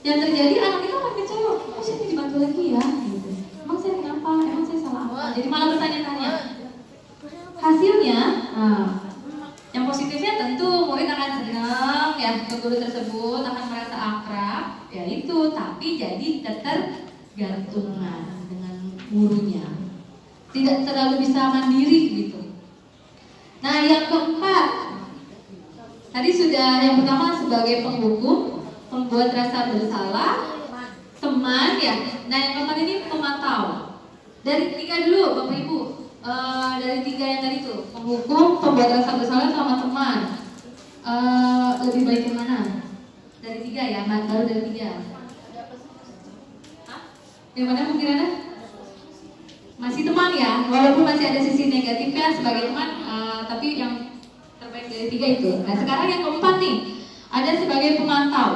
yang terjadi anak itu akan kecewa. Oh saya dibantu lagi ya? Gitu. Emang saya kenapa? Emang saya salah apa? Jadi malah bertanya-tanya. Hasilnya, yang positifnya tentu murid akan senang ya ke guru tersebut, akan merasa akrab, ya itu. Tapi jadi ketergantungan dengan gurunya, tidak terlalu bisa mandiri gitu. Nah yang keempat, tadi sudah yang pertama sebagai penghukum, membuat rasa bersalah, teman ya. Nah yang keempat ini pemantau. Dari tiga dulu Bapak Ibu, dari tiga yang tadi tuh, penghukum, pembuat rasa bersalah sama teman. Lebih baik yang mana? Dari tiga ya, baru dari tiga. Yang mana kira-kira? Masih teman ya, walaupun masih ada sisi negatifnya sebagai teman, tapi yang terbaik dari tiga itu. Nah sekarang yang keempat nih, ada sebagai pemantau.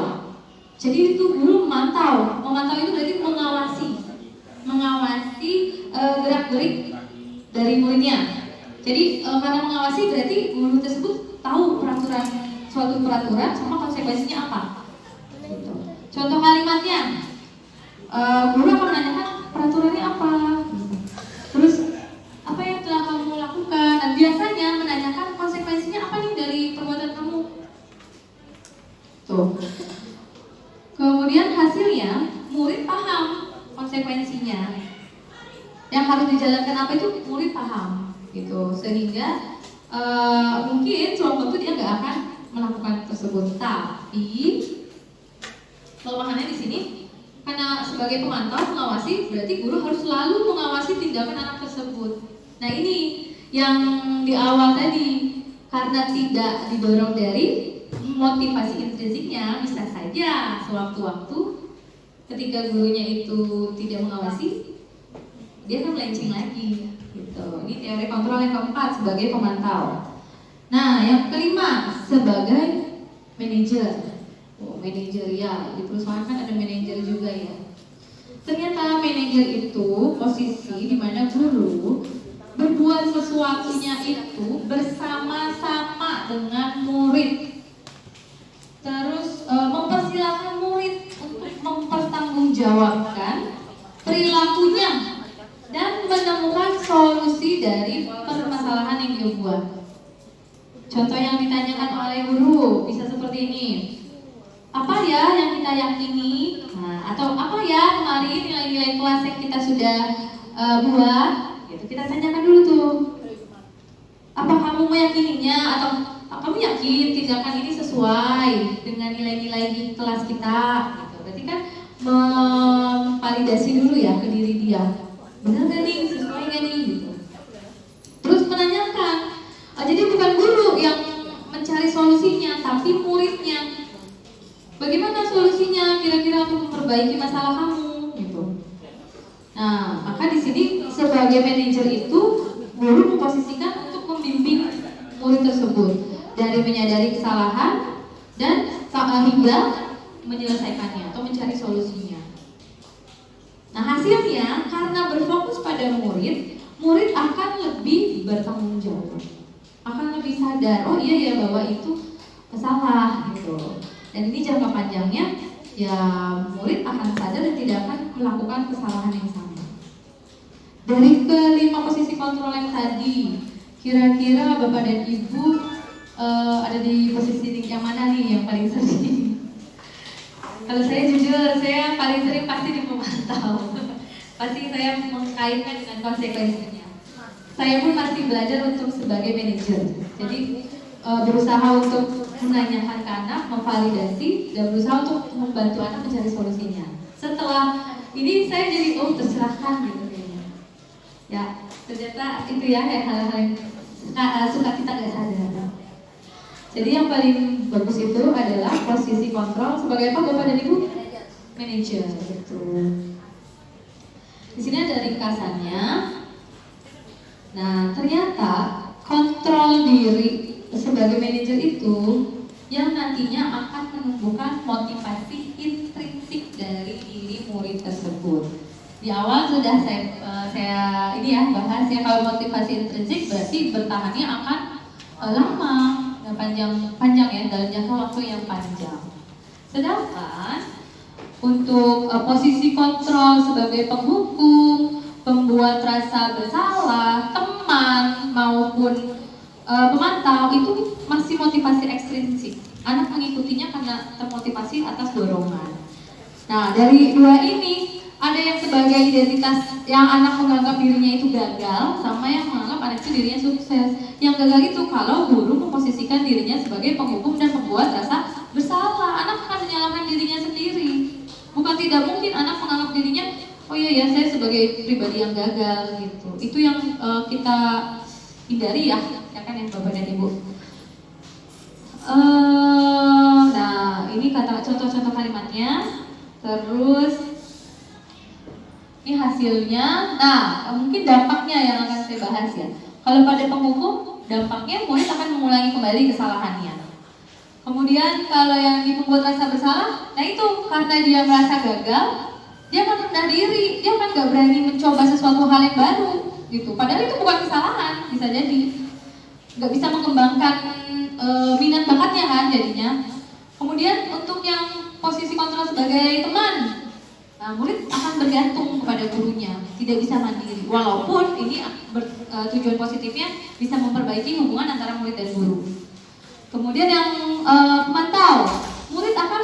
Jadi itu guru memantau. Memantau itu berarti mengawasi gerak-gerik dari muridnya. Jadi karena mengawasi berarti guru tersebut tahu suatu peraturan sama konsekuensinya apa. Gitu. Contoh kalimatnya, guru akan menanyakan peraturannya apa. Terus apa yang telah kamu lakukan? Dan biasanya menanyakan konsekuensinya apa nih dari perbuatan kamu. Tuh. Kemudian hasilnya murid paham konsekuensinya. Yang harus dijalankan apa itu murid paham, gitu. Sehingga mungkin sewaktu dia nggak akan melakukan tersebut. Tapi kelemahannya di sini, karena sebagai pemantau mengawasi, berarti guru harus selalu mengawasi tindakan anak tersebut. Nah ini yang di awal tadi, karena tidak didorong dari motivasi intrinsiknya, bisa saja sewaktu-waktu ketika gurunya itu tidak mengawasi, dia akan melenceng lagi. Gitu. Ini teori kontrol yang keempat sebagai pemantau. Nah yang kelima sebagai manajer. Manajerial, di perusahaan kan ada manajer juga ya. Ternyata manajer itu posisi di mana guru berbuat sesuatunya itu bersama-sama dengan murid. Terus mempersilahkan murid untuk mempertanggungjawabkan perilakunya dan menemukan solusi dari permasalahan yang dia buat. Contoh yang ditanyakan oleh guru bisa seperti ini. Apa ya yang kita yakini? Nah, atau apa ya kemarin nilai-nilai kelas yang kita sudah buat? Gitu. Kita tanyakan dulu tuh. Apa kamu meyakininya atau kamu yakin tindakan ini sesuai dengan nilai-nilai di kelas kita gitu. Berarti kan memvalidasi dulu ya ke diri dia, benar gak nih, sesuai gak nih gitu. Terus menanyakan, jadi bukan guru yang mencari solusinya, tapi muridnya. Bagaimana solusinya kira-kira untuk memperbaiki masalah kamu gitu. Nah, maka di sini sebagai manajer itu guru memposisikan untuk membimbing murid tersebut dari menyadari kesalahan dan hingga menyelesaikannya atau mencari solusinya. Nah, hasilnya karena berfokus pada murid, murid akan lebih bertanggung jawab, akan lebih sadar, oh iya ya bahwa itu salah gitu. Dan ini jangka panjangnya ya murid akan sadar dan tidak akan melakukan kesalahan yang sama. Dari kelima posisi kontrol yang tadi, kira-kira Bapak dan Ibu ada di posisi yang mana nih yang paling sering? Kalau saya jujur, saya paling sering pasti di pemantau. Pasti saya mengkaitkan dengan konsekuensinya. Saya pun masih belajar untuk sebagai manajer. Jadi berusaha untuk menanyakan ke anak, memvalidasi, dan berusaha untuk membantu anak mencari solusinya. Setelah ini saya jadi terserahkan gitu kayaknya. Ya, ternyata itu ya hal-hal yang suka kita nggak sadar. Jadi yang paling bagus itu adalah posisi kontrol sebagai apa Bapak dan Ibu? Manajer gitu. Di sini ada ringkasannya. Nah, ternyata kontrol diri sebagai manajer itu yang nantinya akan menumbuhkan motivasi intrinsik dari diri murid tersebut. Di awal sudah saya ini ya bahas ya, kalau motivasi intrinsik berarti bertahannya akan lama, panjang ya, dalam jangka waktu yang panjang. Sedangkan untuk posisi kontrol sebagai penghukum, pembuat rasa bersalah, teman maupun pemantau itu masih motivasi ekstrinsik. Anak mengikutinya karena termotivasi atas dorongan. Nah, dari dua ini ada yang sebagai identitas yang anak menganggap dirinya itu gagal, sama yang menganggap anak itu dirinya sukses. Yang gagal itu kalau guru memposisikan dirinya sebagai penghukum dan membuat rasa bersalah. Anak akan menyalahkan dirinya sendiri. Bukan tidak mungkin anak menganggap dirinya, oh iya ya saya sebagai pribadi yang gagal gitu. Itu yang kita hindari ya kan yang Bapak dan Ibu. Nah, ini kata contoh-contoh kalimatnya. Terus ini hasilnya. Nah, mungkin dampaknya yang akan saya bahas ya. Kalau pada penghukum, dampaknya murid akan mengulangi kembali kesalahannya. Kemudian kalau yang membuat rasa bersalah, nah itu karena dia merasa gagal, dia akan rendah diri, dia akan gak berani mencoba sesuatu hal yang baru gitu. Padahal itu bukan kesalahan, bisa jadi nggak bisa mengembangkan minat bakatnya kan jadinya. Kemudian untuk yang posisi kontrol sebagai teman, nah murid akan bergantung kepada gurunya, tidak bisa mandiri. Walaupun ini tujuan positifnya bisa memperbaiki hubungan antara murid dan guru. Kemudian yang pemantau, murid akan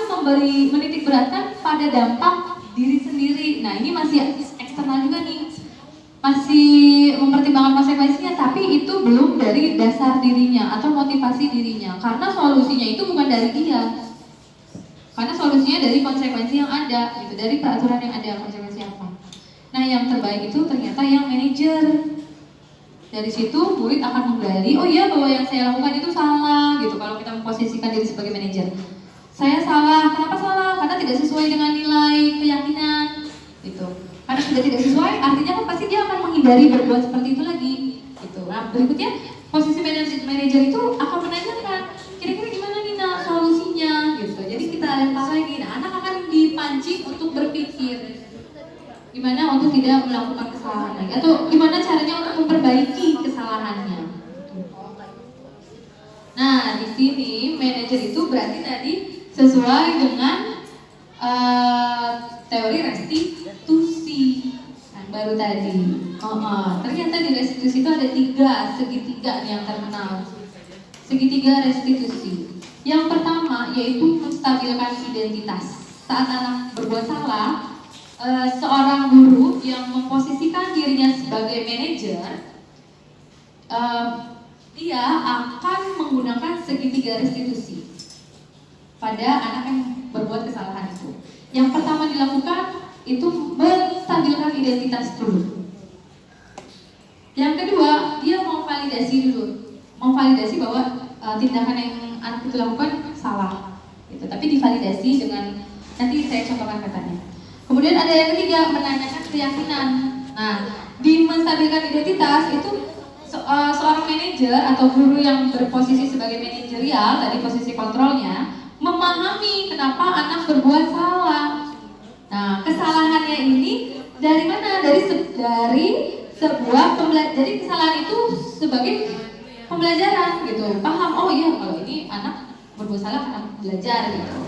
menitik beratkan pada dampak diri sendiri. Nah ini masih eksternal juga nih, masih mempertimbangkan konsekuensinya, tapi itu belum dari dasar dirinya atau motivasi dirinya, karena solusinya itu bukan dari dia, karena solusinya dari konsekuensi yang ada gitu, dari peraturan yang ada, konsekuensi apa. Nah yang terbaik itu ternyata yang manajer. Dari situ murid akan menggali, oh iya bahwa yang saya lakukan itu salah gitu. Kalau kita memposisikan diri sebagai manajer, saya salah, kenapa salah? Karena tidak sesuai dengan nilai keyakinan gitu. Karena sudah tidak sesuai, artinya kan pasti dia akan menghindari berbuat seperti itu lagi gitu. Nah berikutnya posisi manajer itu akan menanyakan, kira-kira gimana nih nak solusinya gitu. Jadi kita lempar lagi, nah anak akan dipancing untuk berpikir gimana untuk tidak melakukan kesalahan lagi, atau gimana caranya untuk memperbaiki kesalahannya. Nah di sini manajer itu berarti tadi sesuai dengan teori restitusi yang baru tadi. Ternyata di restitusi itu ada 3 segitiga yang terkenal. Segitiga restitusi. Yang pertama yaitu menstabilkan identitas. Saat anak berbuat salah, seorang guru yang memposisikan dirinya sebagai manajer, dia akan menggunakan segitiga restitusi pada anak yang berbuat kesalahan itu. Yang pertama dilakukan itu menstabilkan identitas dulu. Yang kedua, dia mau validasi dulu, memvalidasi bahwa tindakan yang anak itu lakukan salah, gitu. Tapi divalidasi dengan, nanti saya contohkan katanya. Kemudian ada yang ketiga, menanyakan keyakinan. Nah, di menstabilkan identitas itu seorang manajer atau guru yang berposisi sebagai manajerial, tadi posisi kontrolnya, memahami kenapa anak berbuat salah. Nah, kesalahannya ini dari mana? Dari sebuah pembelajaran. Jadi kesalahan itu sebagai pembelajaran gitu. Paham, oh iya kalau ini anak berbuat salah karena belajar gitu.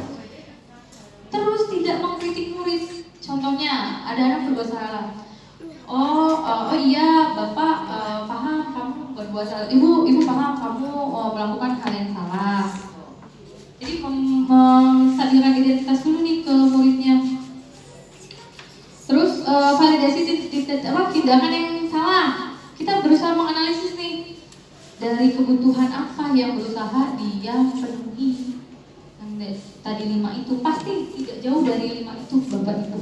Terus tidak mengkritik murid. Contohnya, ada anak berbuat salah. Oh iya, Bapak paham kamu berbuat salah. Ibu paham kamu melakukan hal yang salah. Jadi menstabilkan identitas dulu nih ke muridnya. Terus validasi tindakan yang salah. Kita berusaha menganalisis nih dari kebutuhan apa yang berusaha dia penuhi. Tadi 5 itu pasti tidak jauh dari 5 itu Bapak Ibu.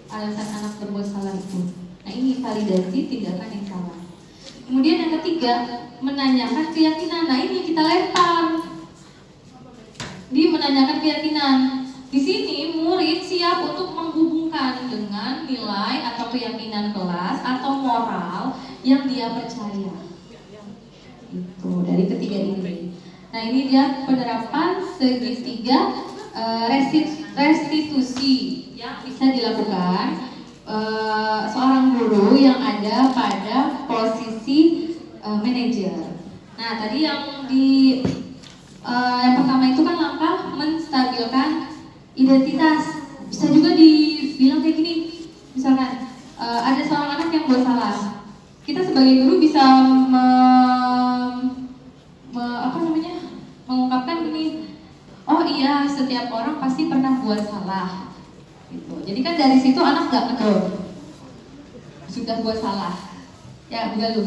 Alasan anak berbuat salah itu. Nah ini validasi tindakan yang salah. Kemudian yang ketiga, menanyakan keyakinan. Nah ini kita lempar. Dia menanyakan keyakinan. Di sini murid siap untuk menghubungkan dengan nilai atau keyakinan kelas atau moral yang dia percaya. Itu dari ketiga ini. Nah ini dia penerapan segitiga restitusi yang bisa dilakukan seorang guru yang ada pada posisi manajer. Nah tadi yang yang pertama itu kan langkah menstabilkan identitas. Bisa juga dibilang kayak gini, misalkan ada seorang anak yang buat salah, kita sebagai guru bisa mengungkapkan gini, oh iya setiap orang pasti pernah buat salah gitu. Jadi kan dari situ anak gak ngedor, sudah buat salah ya udah lu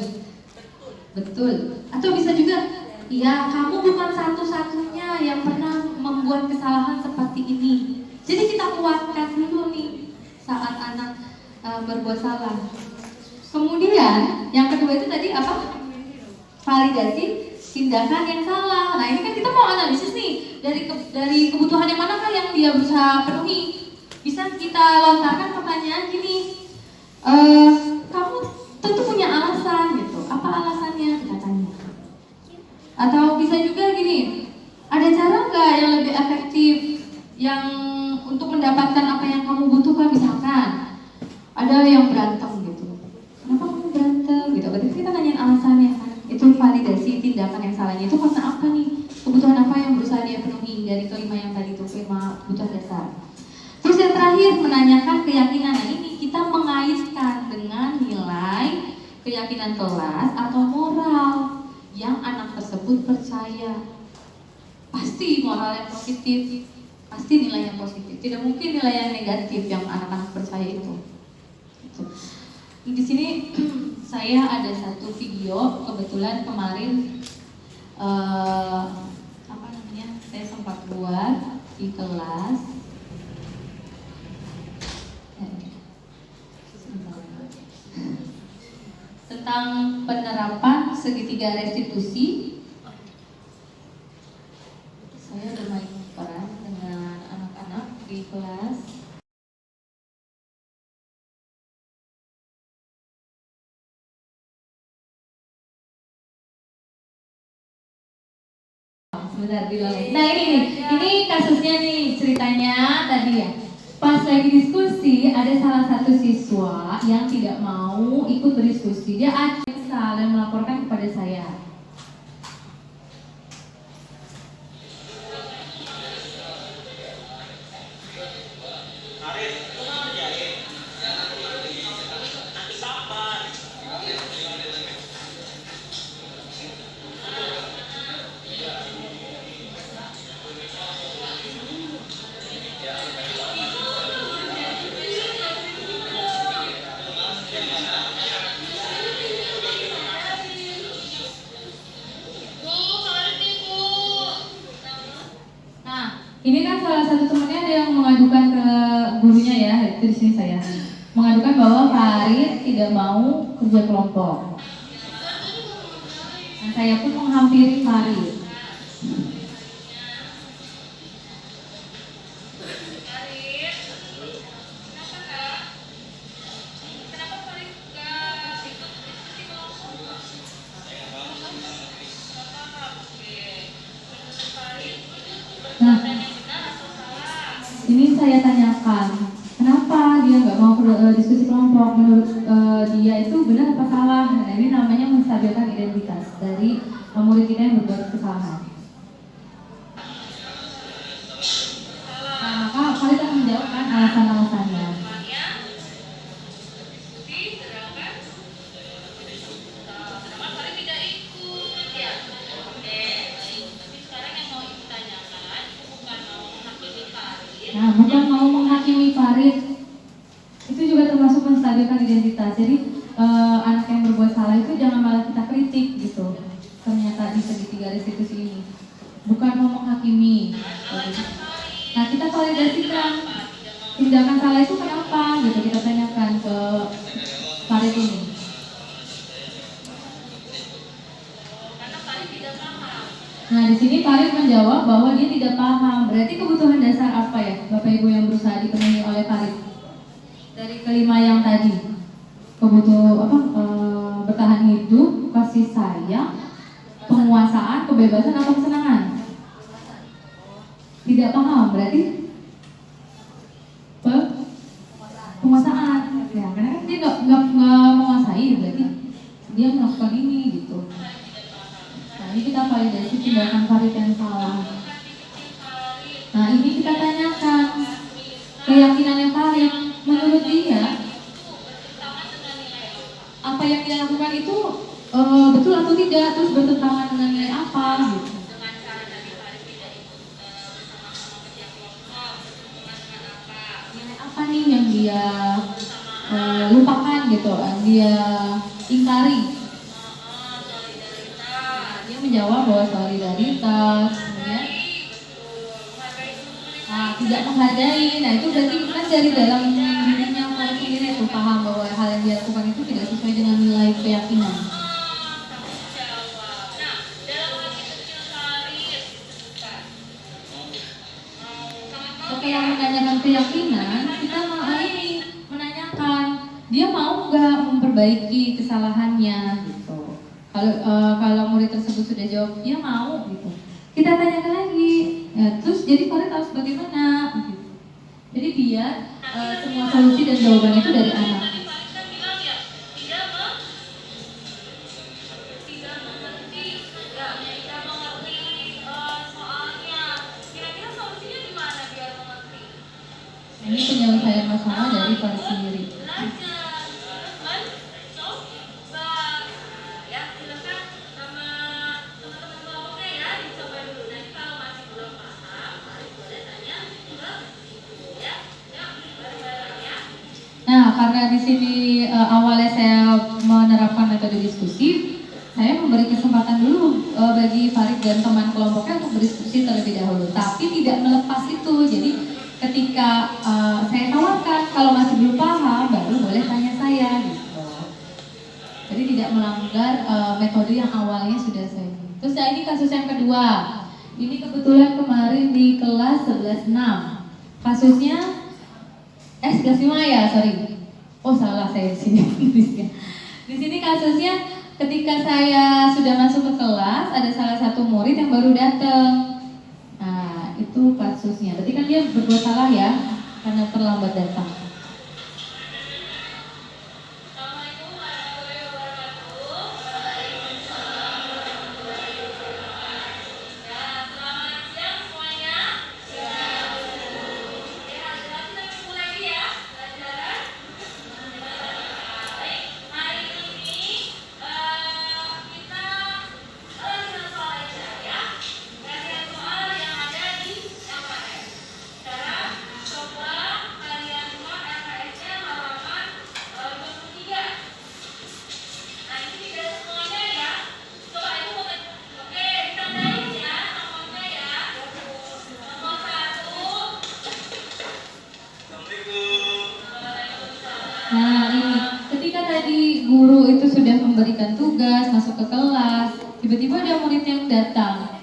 betul. Atau bisa juga, iya kamu bukan satu-satunya yang pernah membuat kesalahan seperti ini. Jadi kita kuatkan dulu nih saat anak berbuat salah. Kemudian yang kedua itu tadi apa? Validasi tindakan yang salah. Nah ini kan kita mau analisis nih dari kebutuhan yang manakah yang dia berusaha penuhi. Bisa kita lontarkan pertanyaan gini, kamu tentu punya alasan gitu. Apa alasannya? Kita tanya. Atau bisa juga gini, ada cara nggak yang lebih efektif yang untuk mendapatkan apa yang kamu butuhkan? Misalkan ada yang berantem gitu, kenapa kamu berantem gitu? Berarti kita nanyain alasannya. Itu validasi tindakan yang salahnya itu karena apa nih? Kebutuhan apa yang berusaha dia penuhi dari kelima yang tadi itu, 5 kebutuhan dasar. Terus yang terakhir menanyakan keyakinan. Nah ini kita mengaitkan dengan nilai keyakinan kelas atau moral yang anak tersebut percaya. Pasti moral yang positif, pasti nilai yang positif. Tidak mungkin nilai yang negatif yang anak-anak percaya itu. Di sini saya ada satu video, kebetulan kemarin saya sempat buat di kelas. Tentang penerapan segitiga restitusi. Saya bermain peran dengan anak-anak di kelas. Sebentar diulang. Nah ini kasusnya nih, ceritanya tadi ya. Pas lagi diskusi, ada salah satu siswa yang tidak mau ikut berdiskusi. Dia kesal dan melaporkan kepada saya. Ini kan salah satu temannya ada yang mengadukan ke gurunya ya, itu di sini saya mengadukan bahwa Farid tidak mau kerja kelompok. Dan saya pun menghampiri Farid. Nah, ini saya tanyakan, kenapa dia nggak mau diskusi kelompok? Menurut dia itu benar apa salah? Nah, ini namanya menstabilkan identitas dari murid kita yang berbuat kesalahan. Nah, maka Farid akan menjawabkan alasan-alasannya. Nah, bukan mau menghakimi Farid, itu juga termasuk menstabilkan identitas. Jadi anak yang berbuat salah itu jangan malah kita kritik gitu. Ternyata di segitiga restitusi ini, bukan mau menghakimi. Nah, kita validasikan tindakan salah itu kenapa gitu, kita tanyakan ke Farid ini. Nah, di sini Farid menjawab bahwa dia tidak paham. Berarti kebutuhan dasar apa ya, Bapak Ibu, yang berusaha dipenuhi oleh Farid? Dari kelima yang tadi, bertahan hidup, kasih sayang, penguasaan, kebebasan, atau kesenangan? Tidak paham, berarti penguasaan. Ya, karena kan dia nggak menguasai, berarti dia melakukan ini gitu. Nah, ini kita validasi tindakan Farid yang salah. Nah, ini kita tanyakan keyakinannya Farid. Menurut dia, apa yang dia lakukan itu betul atau tidak, terus bertentangan dengan nilai apa gitu. Nilai apa nih yang dia lupakan gitu, yang dia ingkari. Dia menjawab bahwa solidaritas, kemudian tidak menghargai. Nah, itu berarti kan dari dalam dirinya Farid sendiri itu paham bahwa hal yang dia lakukan itu tidak sesuai dengan nilai keyakinan. Setelah menanyakan keyakinan, kita menanyakan dia mau nggak memperbaiki kesalahannya gitu. Kalau murid tersebut sudah jawab dia mau gitu, kita tanyakan lagi. Ya, terus jadi Farid harus bagaimana? Gitu. Jadi biar semua solusi dan jawaban itu dari anak. Ini penyelesaian masalah dari Farid sendiri. Nah, karena di sini awalnya saya menerapkan metode diskusi, saya memberi kesempatan dulu bagi Farid dan teman kelompoknya untuk berdiskusi terlebih dahulu, tapi tidak melepas itu. Jadi ketika saya tawarkan kalau masih belum paham, baru boleh tanya saya gitu. Jadi tidak melanggar metode yang awalnya sudah saya. Terus ini kasus yang kedua. Ini kebetulan kemarin di kelas 11.6. Kasusnya 11.5 ya, sorry. Oh, salah saya di sini. Di sini kasusnya ketika saya sudah masuk ke kelas, ada salah satu murid yang baru datang. Nah, itu kasusnya. Berarti kan dia berbuat salah ya, karena terlambat datang. sudah memberikan tugas, masuk ke kelas, tiba-tiba ada murid yang datang.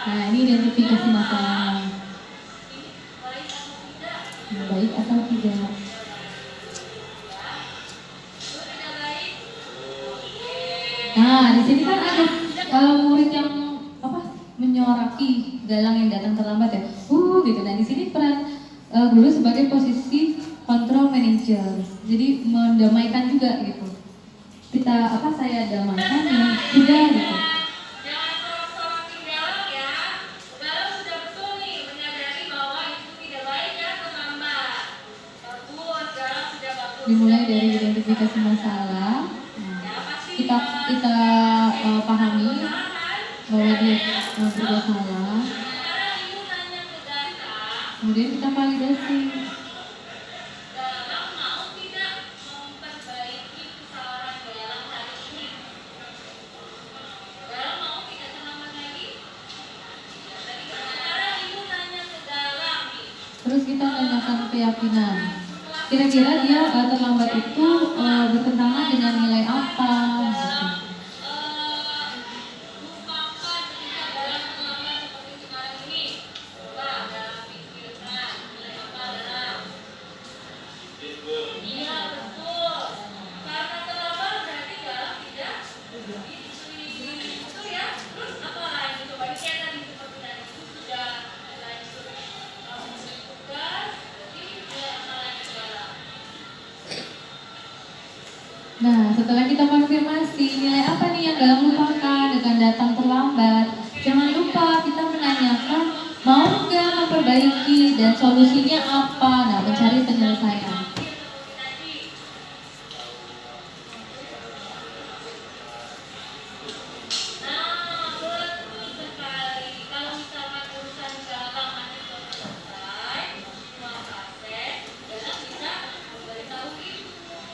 Nah, ini identifikasi masalah. Baik atau tidak? Nah, di sini kan ada murid yang menyoraki Galang yang datang terlambat ya. Gitu. Nah, di sini peran guru sebagai posisi control manager. Jadi mendamaikan juga gitu. Saya damaikan ya sudah gitu. Dimulai dari identifikasi masalah. Kita pahami bahwa dia berbuat salah. Kemudian kita validasi. Terus kita tanyakan keyakinan. Kira-kira dia terlambat itu bertentangan dengan nilai apa? Gitu. Nah, setelah kita konfirmasi nilai apa nih yang Galang lupakan dengan datang terlambat, jangan lupa kita menanyakan mau nggak memperbaiki dan solusinya apa. Nah, mencari penyelesaian.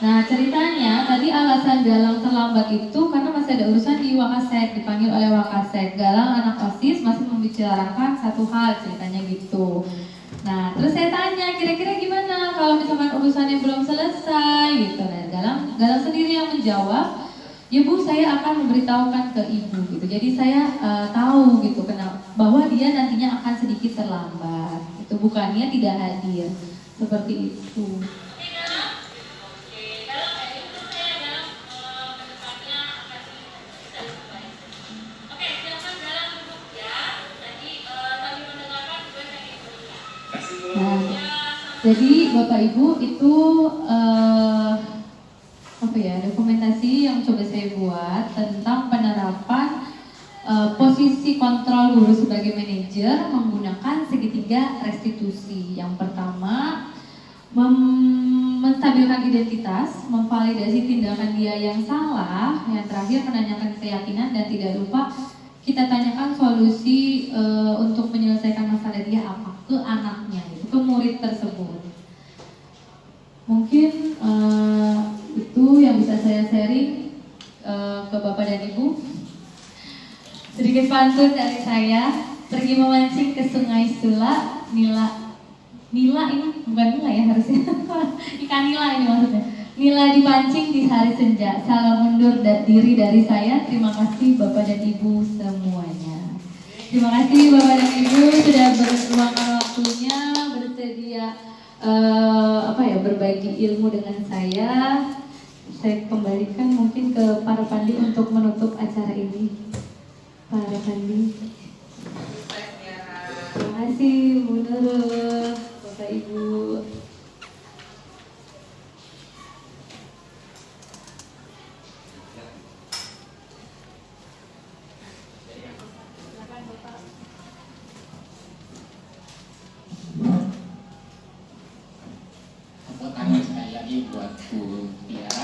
Nah, ceritanya tadi alasan Galang terlambat itu karena masih ada urusan di Wakasek, dipanggil oleh Wakasek. Galang anak OSIS masih membicarakan satu hal, ceritanya gitu. Nah, terus saya tanya, kira-kira gimana kalau misalkan urusannya belum selesai gitu. Nah, Galang sendiri yang menjawab, ya Bu, saya akan memberitahukan ke Ibu gitu. Jadi saya tahu gitu bahwa dia nantinya akan sedikit terlambat. Itu bukannya tidak hadir. Seperti itu. Nah, jadi Bapak Ibu itu dokumentasi yang coba saya buat tentang penerapan posisi kontrol guru sebagai manajer menggunakan segitiga restitusi. Yang pertama, menstabilkan identitas, memvalidasi tindakan dia yang salah. Yang terakhir, menanyakan keyakinan, dan tidak lupa kita tanyakan solusi untuk menyelesaikan masalah dia apa ke anaknya, ke murid tersebut. Mungkin itu yang bisa saya sharing ke Bapak dan Ibu. Sedikit pantun dari saya. Pergi memancing ke Sungai Sula, Nila ini bukan Nila ya harusnya. Ikan nila ini maksudnya. Nila dipancing di hari senja. Salam mundur diri dari saya. Terima kasih Bapak dan Ibu semuanya. Terima kasih Bapak dan Ibu sudah berluangkan waktunya, bersedia berbagi ilmu dengan saya. Saya kembalikan mungkin ke para pandi untuk menutup acara ini. Para pandi. Terima kasih Bu Nurul, Bapak Ibu. Tepuk tangan sekali lagi buat Bu Tiara.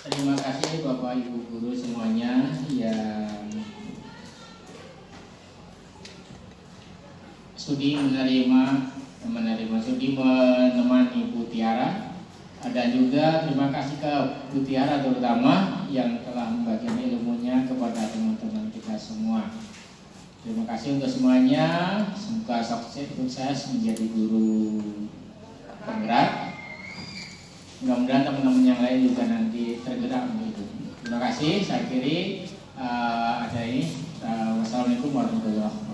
Terima kasih Bapak Ibu guru semuanya yang sudi sudi menemani Bu Tiara. Dan juga terima kasih ke Bu Tiara terutama yang telah membagikan ilmunya kepada teman-teman kita semua. Terima kasih untuk semuanya. Semoga sukses menjadi guru penggerak. Mudah-mudahan teman-teman yang lain juga nanti tergerak begitu. Terima kasih. Saya akhiri ada ini. Wassalamualaikum warahmatullahi wabarakatuh.